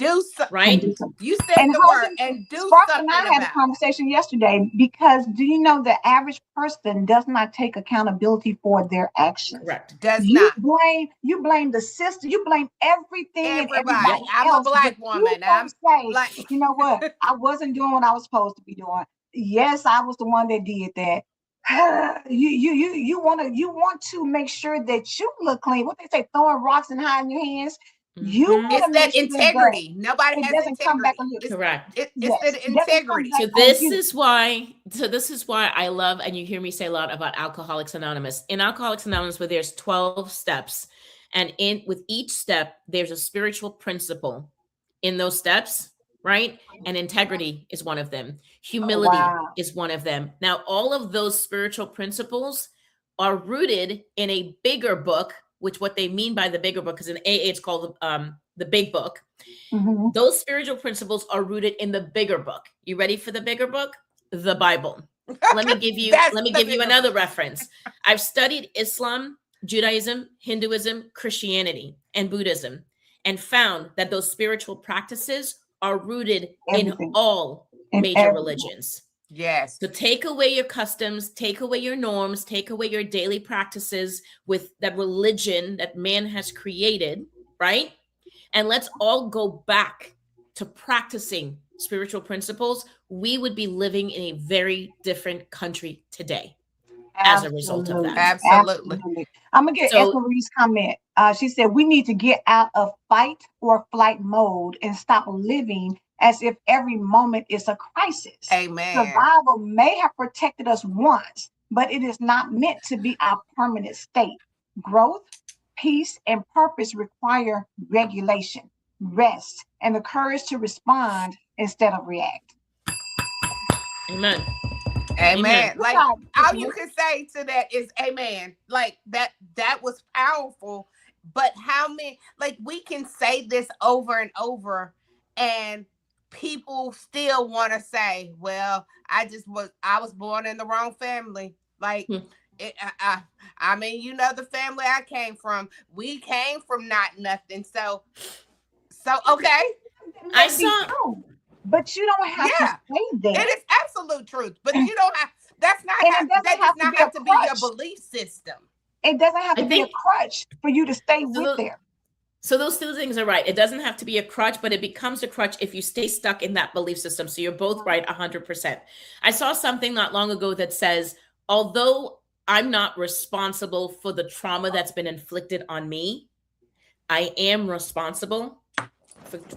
Speaker 3: Right?
Speaker 1: You said the word, and do something about it.
Speaker 2: I had a conversation yesterday because do you know the average person does not take accountability for their actions?
Speaker 3: Correct.
Speaker 2: You blame the system. You blame everything and everybody.
Speaker 1: I'm a black woman.
Speaker 2: I'm say, you know what? I wasn't doing what I was supposed to be doing. Yes, I was the one that did that. You want to make sure that you look clean. What they say, throwing rocks and hiding your hands. You want
Speaker 1: It's
Speaker 2: to
Speaker 1: that
Speaker 2: make sure that
Speaker 1: integrity. Nobody
Speaker 2: it
Speaker 1: has
Speaker 2: doesn't come back
Speaker 1: integrity.
Speaker 2: on you.
Speaker 3: Correct.
Speaker 1: It's
Speaker 2: Yes,
Speaker 1: the
Speaker 2: it doesn't come
Speaker 1: integrity.
Speaker 2: back
Speaker 3: So
Speaker 2: on
Speaker 3: this
Speaker 2: you.
Speaker 3: is why. So this is why I love, and you hear me say a lot about Alcoholics Anonymous. In Alcoholics Anonymous, where there's 12 steps, and with each step, there's a spiritual principle in those steps, right? And integrity is one of them. Humility
Speaker 2: Wow.
Speaker 3: is one of them. Now, all of those spiritual principles are rooted in a bigger book, which what they mean by the bigger book, because in AA it's called the Big Book.
Speaker 2: Mm-hmm.
Speaker 3: Those spiritual principles are rooted in the bigger book. You ready for the bigger book? The Bible. Let me give you another reference. I've studied Islam, Judaism, Hinduism, Christianity, and Buddhism, and found that those spiritual practices are rooted in all major religions.
Speaker 1: Yes.
Speaker 3: So take away your customs, take away your norms, take away your daily practices with that religion that man has created, right? And let's all go back to practicing spiritual principles. We would be living in a very different country today as a result of that.
Speaker 1: Absolutely.
Speaker 2: I'm going to get Ethel Marie's comment. She said, we need to get out of fight or flight mode and stop living as if every moment is a crisis.
Speaker 1: Amen.
Speaker 2: Survival may have protected us once, but it is not meant to be our permanent state. Growth, peace, and purpose require regulation, rest, and the courage to respond instead of react.
Speaker 3: Amen.
Speaker 1: Amen. Like all you can say to that is amen. Like that was powerful. But how many, like we can say this over and over and people still want to say, well, I was born in the wrong family. Like I mean, you know, the family I came from, we came from not nothing. So okay.
Speaker 3: I saw,
Speaker 2: but you don't have to say that.
Speaker 1: It is absolute truth, but you don't have. That does not have to be your belief system.
Speaker 2: It doesn't have to be a crutch for you to stay with there.
Speaker 3: So those two things are right. It doesn't have to be a crutch, but it becomes a crutch if you stay stuck in that belief system. So you're both right 100%. I saw something not long ago that says, although I'm not responsible for the trauma that's been inflicted on me, I am responsible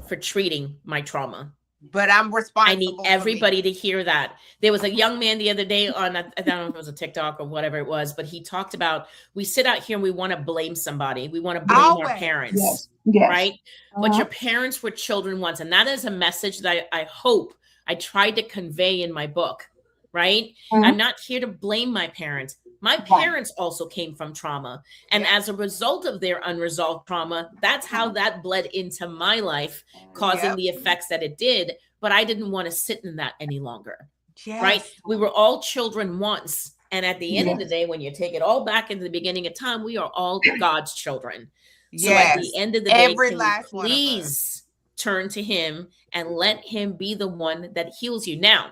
Speaker 3: for treating my trauma.
Speaker 1: But I'm responsible.
Speaker 3: I need everybody to hear that. There was a young man the other day on, I don't know if it was a TikTok or whatever it was, but he talked about, we sit out here and we want to blame somebody. We want to blame our parents, right? But your parents were children once. And that is a message that I hope I tried to convey in my book, right? I'm not here to blame my parents. My parents also came from trauma. And as a result of their unresolved trauma, that's how that bled into my life, causing the effects that it did. But I didn't want to sit in that any longer, right? We were all children once. And at the end of the day, when you take it all back into the beginning of time, we are all God's children. So at the end of the day, please turn to him and let him be the one that heals you. Now,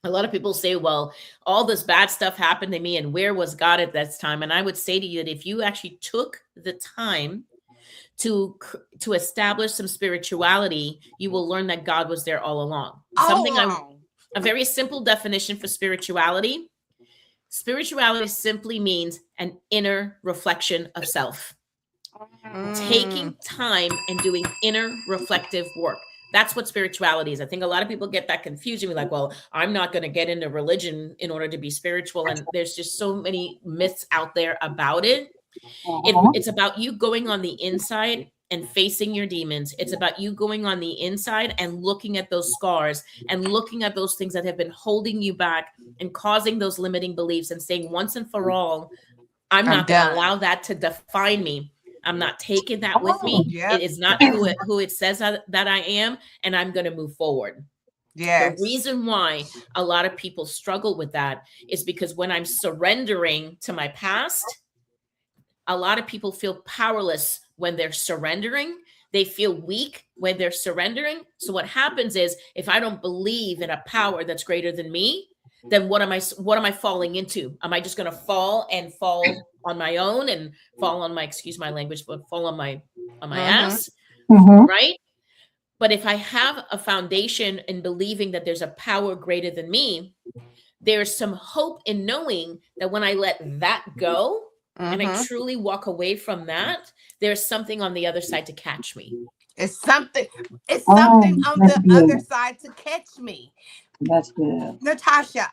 Speaker 3: a lot of people say, well, all this bad stuff happened to me, and where was God at that time? And I would say to you that if you actually took the time to establish some spirituality, you will learn that God was there all along. A very simple definition for spirituality. Spirituality simply means an inner reflection of self. Taking time and doing inner reflective work. That's what spirituality is. I think a lot of people get that confused and be like, well, I'm not going to get into religion in order to be spiritual. And there's just so many myths out there about it. It's about you going on the inside and facing your demons. It's about you going on the inside and looking at those scars and looking at those things that have been holding you back and causing those limiting beliefs and saying once and for all, I'm not going to allow that to define me. I'm not taking that with me. It is not who it says that I am, and I'm going to move forward. The reason why a lot of people struggle with that is because when I'm surrendering to my past, a lot of people feel powerless when they're surrendering. They feel weak when they're surrendering. So what happens is, if I don't believe in a power that's greater than me, then what am I falling into? Am I just going to fall on my own and fall on my, excuse my language, but fall on my ass, right? But if I have a foundation in believing that there's a power greater than me, there's some hope in knowing that when I let that go, and I truly walk away from that, there's something on the other side to catch me.
Speaker 1: It's something on the other side to catch me.
Speaker 2: That's good.
Speaker 1: Natashah,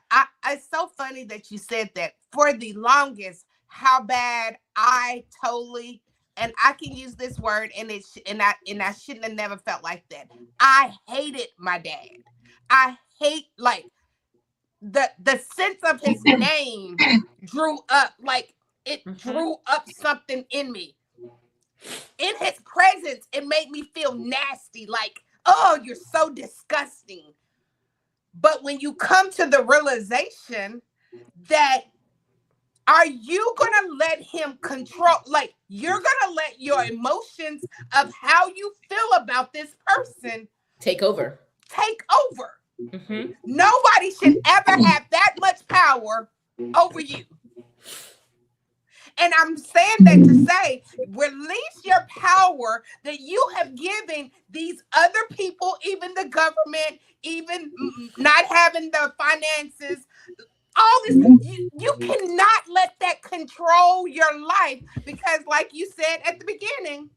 Speaker 1: it's so funny that you said that. For the longest, how bad I totally, and I can use this word, and I shouldn't have never felt like that. I hated my dad. I hate, like, the sense of his name drew up, like, it drew up something in me. In his presence, it made me feel nasty, like, oh, you're so disgusting. But when you come to the realization that, are you going to let him control, like, you're going to let your emotions of how you feel about this person
Speaker 3: take over.
Speaker 1: Nobody should ever have that much power over you. And I'm saying that to say, release your power that you have given these other people, even the government, even not having the finances, all this. You cannot let that control your life, because, like you said at the beginning,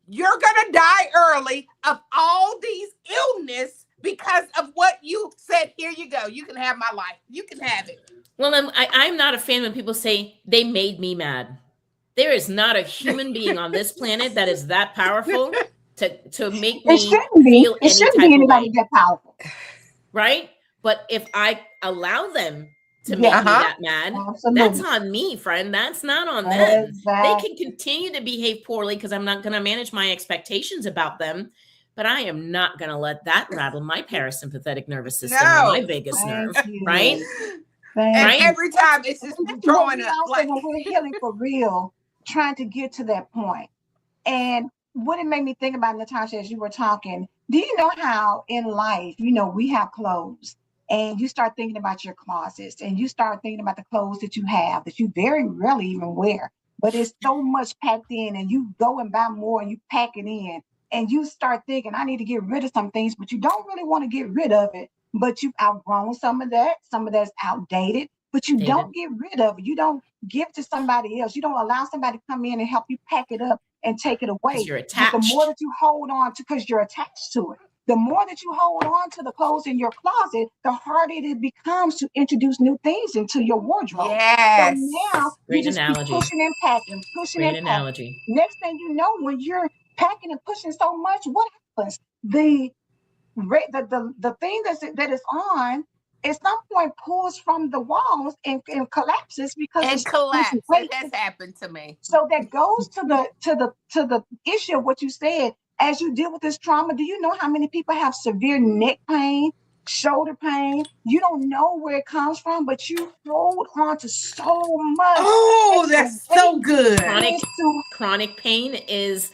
Speaker 1: you're going to die early of all these illness because of what you said. Here you go. You can have my life. You can have it.
Speaker 3: Well, I'm not a fan when people say they made me mad. There is not a human being on this planet that is that powerful to make me feel any type of way.
Speaker 2: That powerful,
Speaker 3: right? But if I allow them to make me that mad, that's on me, friend. That's not on them. They can continue to behave poorly because I'm not going to manage my expectations about them. But I am not going to let that rattle my parasympathetic nervous system or my vagus nerve, right?
Speaker 1: And every time it's just throwing up.
Speaker 2: Like, when we're healing for real, trying to get to that point. And what it made me think about, Natashah, as you were talking, do you know how in life, we have clothes, and you start thinking about your closets, and you start thinking about the clothes that you have that you very rarely even wear, but it's so much packed in, and you go and buy more and you pack it in, and you start thinking, I need to get rid of some things, but you don't really want to get rid of it. But you've outgrown some of that's outdated, but you don't get rid of it. You don't give to somebody else. You don't allow somebody to come in and help you pack it up and take it away.
Speaker 3: You're attached.
Speaker 2: But the more that you hold on to, because you're attached to it, the more that you hold on to the clothes in your closet, the harder it becomes to introduce new things into your wardrobe.
Speaker 1: Yes.
Speaker 2: So now you just keep pushing and packing, pushing and packing. Next thing you know, when you're packing and pushing so much, what happens? The thing that is on at some point pulls from the walls and collapses because
Speaker 1: it has happened to me.
Speaker 2: So that goes to the issue of what you said. As you deal with this trauma, do you know how many people have severe neck pain, shoulder pain? You don't know where it comes from, but you hold on to so much.
Speaker 1: Oh, that's so good.
Speaker 3: Chronic pain is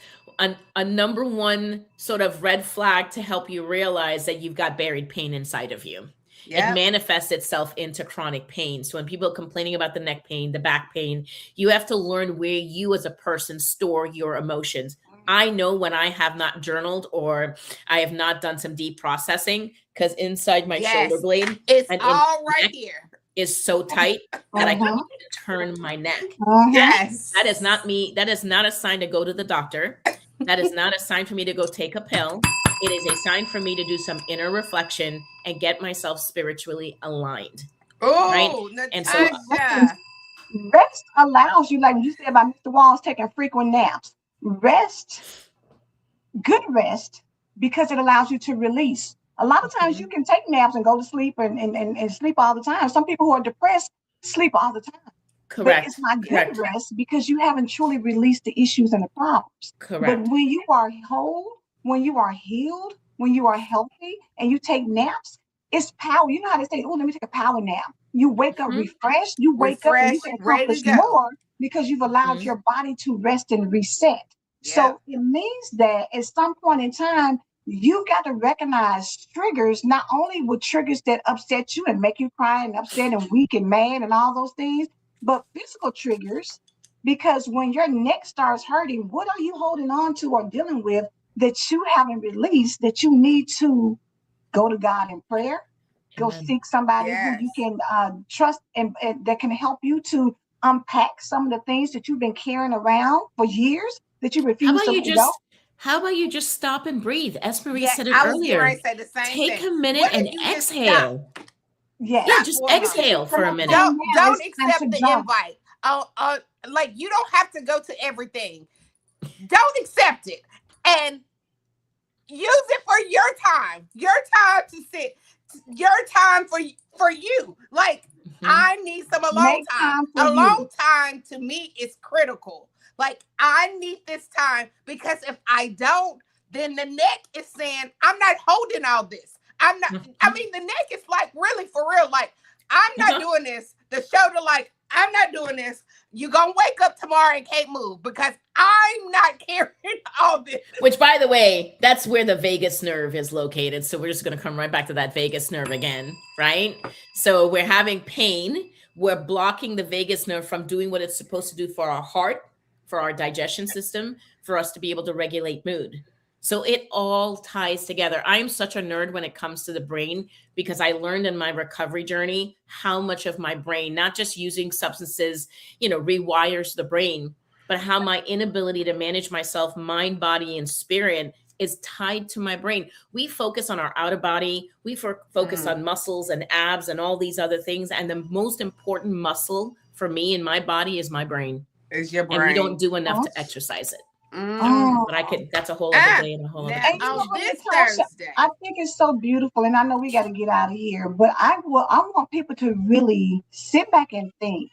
Speaker 3: a number one sort of red flag to help you realize that you've got buried pain inside of you. Yep. It manifests itself into chronic pain. So when people are complaining about the neck pain, the back pain, you have to learn where you as a person store your emotions. I know when I have not journaled or I have not done some deep processing, because inside my shoulder blade,
Speaker 1: it's all right here,
Speaker 3: is so tight that I can't turn my neck.
Speaker 1: Yes.
Speaker 3: That is not me. That is not a sign to go to the doctor. That is not a sign for me to go take a pill. It is a sign for me to do some inner reflection and get myself spiritually aligned.
Speaker 1: Oh,
Speaker 3: right? And so
Speaker 2: rest allows you, like you said about Mr. Walls taking frequent naps. Rest, good rest, because it allows you to release. A lot of times you can take naps and go to sleep and sleep all the time. Some people who are depressed sleep all the time.
Speaker 3: Correct.
Speaker 2: But it's not good rest because you haven't truly released the issues and the problems.
Speaker 3: Correct.
Speaker 2: But when you are whole, when you are healed, when you are healthy and you take naps, it's power. You know how they say, oh, let me take a power nap. You wake up refreshed, you wake up and you can accomplish more because you've allowed your body to rest and reset. Yeah. So it means that at some point in time, you got to recognize triggers, not only with triggers that upset you and make you cry and upset and weak and mad and all those things, but physical triggers. Because when your neck starts hurting, what are you holding on to or dealing with that you haven't released that you need to go to God in prayer? Go seek somebody who you can trust and that can help you to unpack some of the things that you've been carrying around for years that you
Speaker 3: How
Speaker 2: refuse
Speaker 3: about
Speaker 2: to
Speaker 3: you
Speaker 2: let go.
Speaker 3: just stop and breathe? Marie
Speaker 1: Yeah,
Speaker 3: said it
Speaker 1: I was getting ready
Speaker 3: earlier.
Speaker 1: to say the same
Speaker 3: Take
Speaker 1: thing.
Speaker 3: a minute
Speaker 1: What
Speaker 3: and
Speaker 1: if you just stop?
Speaker 3: exhale.
Speaker 2: Yes.
Speaker 3: Yeah,
Speaker 1: Stop
Speaker 3: just
Speaker 1: for a
Speaker 2: Maybe
Speaker 1: moment.
Speaker 2: this is
Speaker 3: exhale
Speaker 2: the
Speaker 3: for a
Speaker 2: next
Speaker 3: minute.
Speaker 2: thing
Speaker 1: Don't
Speaker 2: now.
Speaker 1: don't
Speaker 2: It's time
Speaker 1: accept
Speaker 2: to
Speaker 1: the
Speaker 2: jump.
Speaker 1: invite. Like you don't have to go to everything. Don't accept it and use it for your time to sit, your time for you. Like I need some alone
Speaker 2: Make
Speaker 1: time.
Speaker 2: time for
Speaker 1: Alone
Speaker 2: you.
Speaker 1: time to me is critical. Like I need this time because if I don't, then the neck is saying I'm not holding all this. I'm not. I mean, the neck is like really for real. Like I'm not doing this. The shoulder, like I'm not doing this. You're gonna wake up tomorrow and can't move because I'm not carrying all this.
Speaker 3: Which, by the way, that's where the vagus nerve is located. So we're just going to come right back to that vagus nerve again, right? So we're having pain. We're blocking the vagus nerve from doing what it's supposed to do for our heart, for our digestion system, for us to be able to regulate mood. So it all ties together. I'm such a nerd when it comes to the brain because I learned in my recovery journey how much of my brain, not just using substances, rewires the brain, but how my inability to manage myself, mind, body, and spirit is tied to my brain. We focus on our outer body. We focus on muscles and abs and all these other things. And the most important muscle for me in my body is my brain.
Speaker 1: It's your brain.
Speaker 3: And we don't do enough to exercise it.
Speaker 2: Oh.
Speaker 3: But that's a whole other day and a whole other
Speaker 2: And
Speaker 3: conversation.
Speaker 1: this
Speaker 2: Natasha,
Speaker 1: Thursday.
Speaker 2: I think it's so beautiful, and I know we got to get out of here, but I want people to really sit back and think,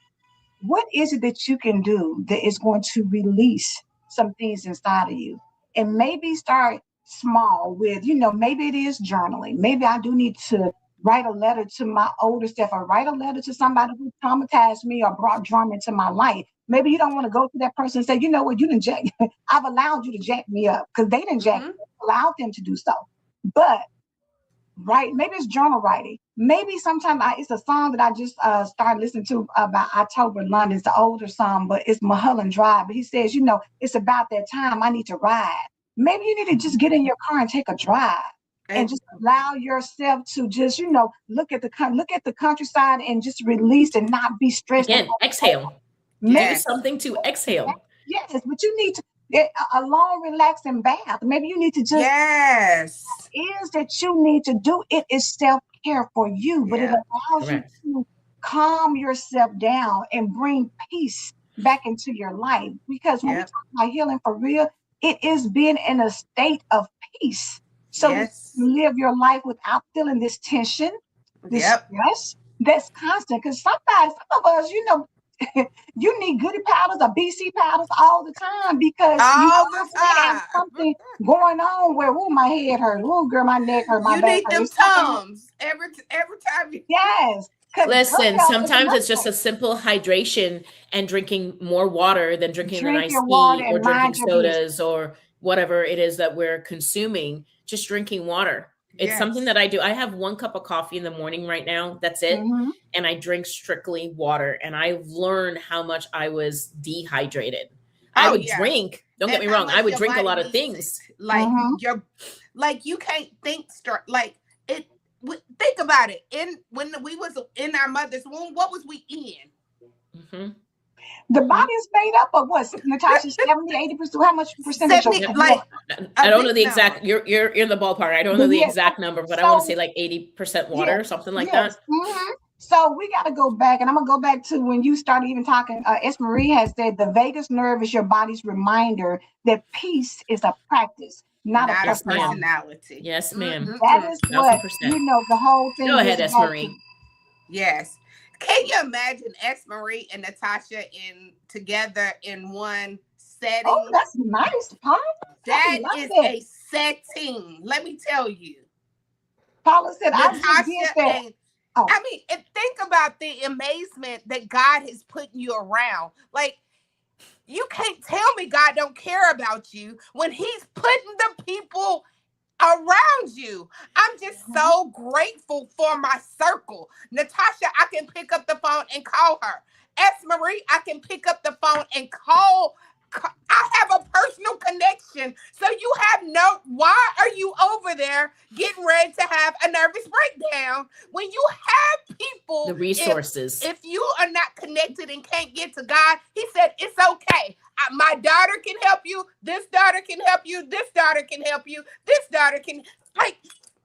Speaker 2: what is it that you can do that is going to release some things inside of you? And maybe start small with, maybe it is journaling. Maybe I do need to write a letter to my older self or write a letter to somebody who traumatized me or brought drama into my life. Maybe you don't want to go to that person and say, you know what, you didn't jack. I've allowed you to jack me up because they didn't jack me up, allowed them to do so. But maybe it's journal writing. Maybe sometimes it's a song that I just started listening to by October London. It's the older song, but it's Mulholland Drive. But he says, it's about that time I need to ride. Maybe you need to just get in your car and take a drive and just allow yourself to just, look at the countryside and just release and not be stressed.
Speaker 3: Again, exhale. Maybe something to exhale.
Speaker 2: Yes, but you need to get a long, relaxing bath. Maybe you need to just.
Speaker 1: Yes.
Speaker 2: What is that you need to do? It is self-care for you, but it allows you to calm yourself down and bring peace back into your life. Because when we talk about healing for real, it is being in a state of peace. So that you live your life without feeling this tension, this stress that's constant. Because some of us, you need goody powders or BC powders all the time because there's something going on where, my head hurt. Girl, my neck hurt. My back hurt.
Speaker 1: You need them Tums every time you.
Speaker 2: Yes.
Speaker 3: Listen, sometimes it's just a simple hydration and drinking more water than drinking an iced tea or drinking sodas or whatever it is that we're consuming. Just drinking water. It's something that I do. I have 1 cup of coffee in the morning right now. That's it. And I drink strictly water. And I've learned how much I was dehydrated. I would drink. Don't get me wrong. I would drink a lot of things.
Speaker 1: Like you can't think straight. Like it. Think about it. When we was in our mother's womb, what was we in?
Speaker 2: The body is made up of what, Natasha? 70, 80%. How much percentage?
Speaker 1: 70,
Speaker 3: I don't know the exact. You're in the ballpark. I don't know the exact number, but I want to say like 80% water, something like that.
Speaker 2: So we got to go back, and I'm gonna go back to when you started even talking. Marie has said the vagus nerve is your body's reminder that peace is a practice, not a personality.
Speaker 3: Yes, ma'am.
Speaker 2: That is what the whole thing.
Speaker 3: Go ahead, Marie.
Speaker 1: Yes. Can you imagine Marie and Natasha together in one setting?
Speaker 2: Oh, that's nice, Paula.
Speaker 1: That is a setting. Let me tell you.
Speaker 2: Paula said,
Speaker 1: Natasha and I mean, and think about the amazement that God has put you around. Like, you can't tell me God don't care about you when He's putting the people around you. I'm just so grateful for my circle. Natasha, I can pick up the phone and call her. Marie, I can pick up the phone and call I have a personal connection. So you have why are you over there getting ready to have a nervous breakdown when you have people,
Speaker 3: the resources?
Speaker 1: If you are not connected and can't get to God, he said, it's okay. My daughter can help you. This daughter can help you. This daughter can help you. This daughter can, like,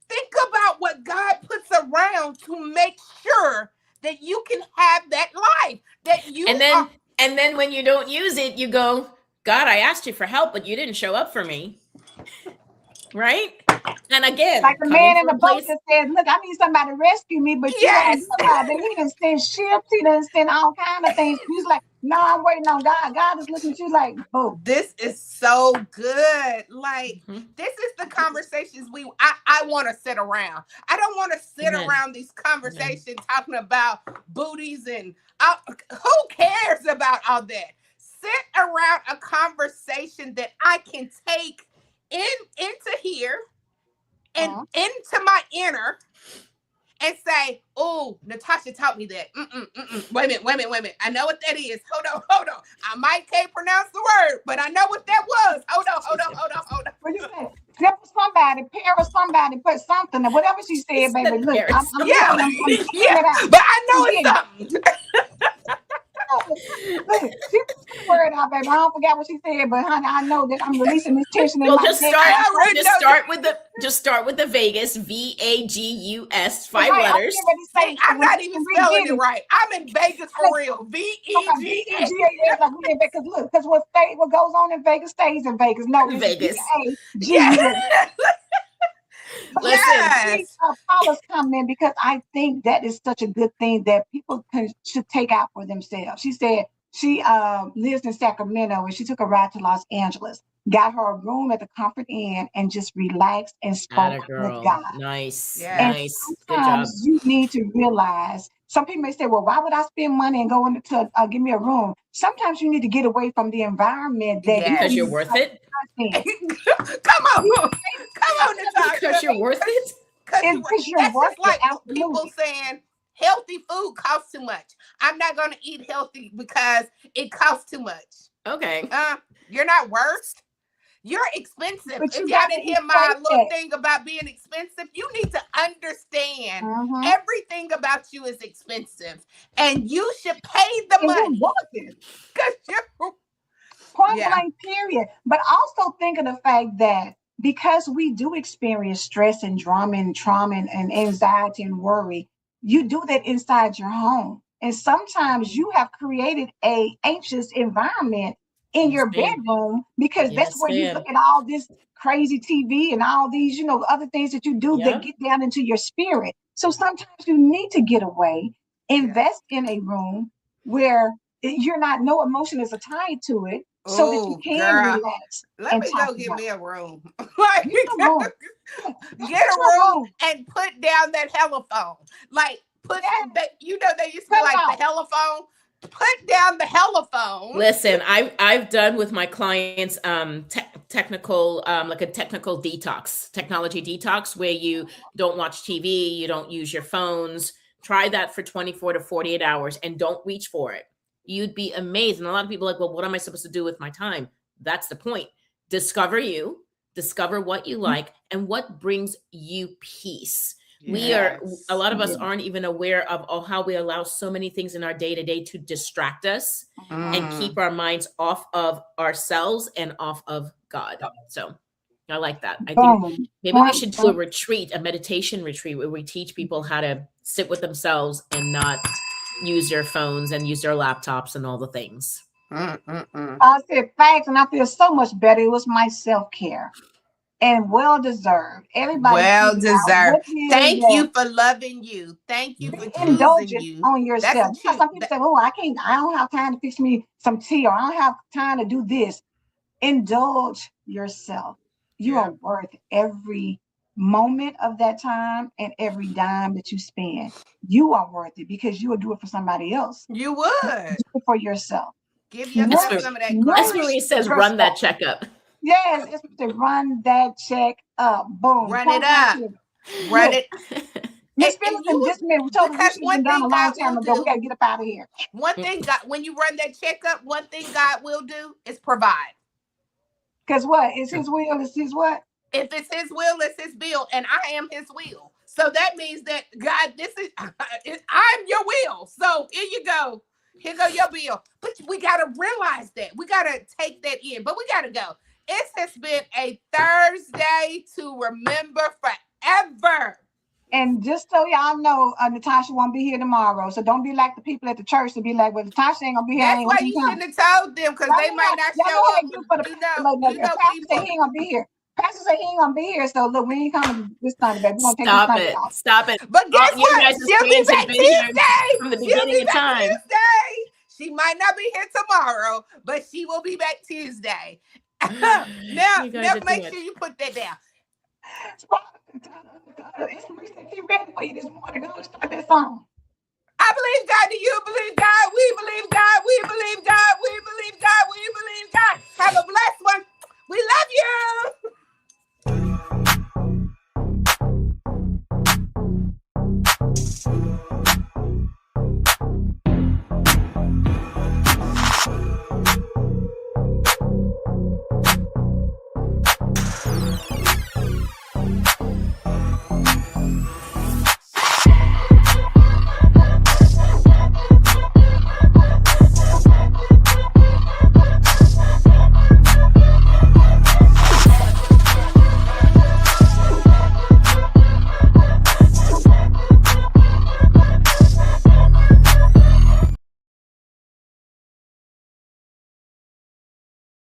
Speaker 1: think about what God puts around to make sure that you can have that life, that you
Speaker 3: and then when you don't use it, you go, God, I asked you for help, but you didn't show up for me. Right? And again,
Speaker 2: like the man in the boat that said, look, I need somebody to rescue me, but you don't realize that he done send ships, he done send all kind of things. He's like, no, I'm waiting on God. God is looking at you like, boom.
Speaker 1: This is so good. Like, this is the conversations I want to sit around. I don't want to sit around these conversations talking about booties and who cares about all that? Sit around a conversation that I can take into here and into my inner and say, oh, Natashah taught me that. Wait a minute. I know what that is. Hold on. I might can't pronounce the word, but I know what that was. Hold on.
Speaker 2: What you say? Except for somebody, somebody put something, or whatever she said, baby. Look, I'm
Speaker 1: but I know it's something.
Speaker 2: Look, she put the word out, baby. I don't forget what she said, but honey, I know that I'm releasing this tension in my
Speaker 3: just start with the Vegas, VAGUS, 5 letters.
Speaker 1: I'm not even spelling it right. I'm in Vegas for real. VEGAS.
Speaker 2: Because what goes on in Vegas stays in Vegas. No,
Speaker 3: Vegas.
Speaker 2: Listen, Paula's coming in because I think that is such a good thing that people should take out for themselves. She said she lives in Sacramento and she took a ride to Los Angeles, got her a room at the Comfort Inn, and just relaxed and spoke with God.
Speaker 3: Nice.
Speaker 2: Sometimes you need to realize. Some people may say, well, why would I spend money and go into give me a room? Sometimes you need to get away from the environment
Speaker 3: because you're worth it.
Speaker 1: Come on, Natashah.
Speaker 3: Because you're worth it.
Speaker 2: Because you're worth it.
Speaker 1: Like people saying healthy food costs too much. I'm not going to eat healthy because it costs too much.
Speaker 3: Okay.
Speaker 1: You're not worth. You're expensive. If y'all didn't hear my little thing about being expensive, you need to understand everything about you is expensive, and you should pay the money. Because you're
Speaker 2: point blank, period. But also think of the fact that because we do experience stress and drama and trauma and anxiety and worry, you do that inside your home. And sometimes you have created a anxious environment in your bedroom because that's where you look at all this crazy TV and all these, other things that you do that get down into your spirit. So sometimes you need to get away, invest in a room where no emotion is tied to it, so that you can relax.
Speaker 1: Let me go get me a room. Get a room and put down that telephone. Like they used to be like the telephone. Put down the telephone.
Speaker 3: Listen, I've done with my clients technical like a technical detox, technology detox, where you don't watch TV, you don't use your phones. Try that for 24 to 48 hours and don't reach for it. You'd be amazed. And a lot of people are like, well, what am I supposed to do with my time? That's the point. Discover what you like and what brings you peace. A lot of us aren't even aware of how we allow so many things in our day-to-day to distract us and keep our minds off of ourselves and off of God. So I like that. I think maybe we should do a meditation retreat where we teach people how to sit with themselves and not use their phones and use their laptops and all the things.
Speaker 2: I said thanks, and I feel so much better. It was my self-care. And well-deserved. Everybody
Speaker 1: well-deserved. Thank you for loving you. Thank you for choosing you.
Speaker 2: On yourself. Some people say, oh, I don't have time to fix me some tea, or I don't have time to do this. Indulge yourself. You are worth every moment of that time and every dime that you spend. You are worth it because you would do it for somebody else.
Speaker 1: You would.
Speaker 2: Do it for yourself.
Speaker 1: Give yourself some of that.
Speaker 3: That's Marie says, run that checkup.
Speaker 2: Yes, it's to run that check up. Boom.
Speaker 1: Run it up. Run it.
Speaker 2: Miss Phillipson just told us we should have been done a long time ago. We got to get up out of here.
Speaker 1: One thing, God, when you run that checkup, one thing God will do is provide.
Speaker 2: Because what? It's his will, it's his what?
Speaker 1: If it's his will, it's his bill, and I am his will. So that means that God, I'm your will. So here you go. Here go your bill. But we got to realize that. We got to take that in. But we got to go. It has been a Thursday to remember forever.
Speaker 2: And just so y'all know, Natashah won't be here tomorrow. So don't be like the people at the church to be like, well, Natashah ain't going to be here.
Speaker 1: That's why you shouldn't have told them, because they might not show up.
Speaker 2: Pastor said he ain't going to be here. Pastor said he ain't going to be here. So look, we ain't coming this Sunday, baby. We're going to take this Sunday off.
Speaker 3: Stop it.
Speaker 1: But guess what? She'll be back Tuesday.
Speaker 3: From the beginning of time.
Speaker 1: Tuesday. She might not be here tomorrow, but she will be back Tuesday. now make sure you put that down.
Speaker 2: It's ready for you this morning. Go start that song.
Speaker 1: I believe God. Do you believe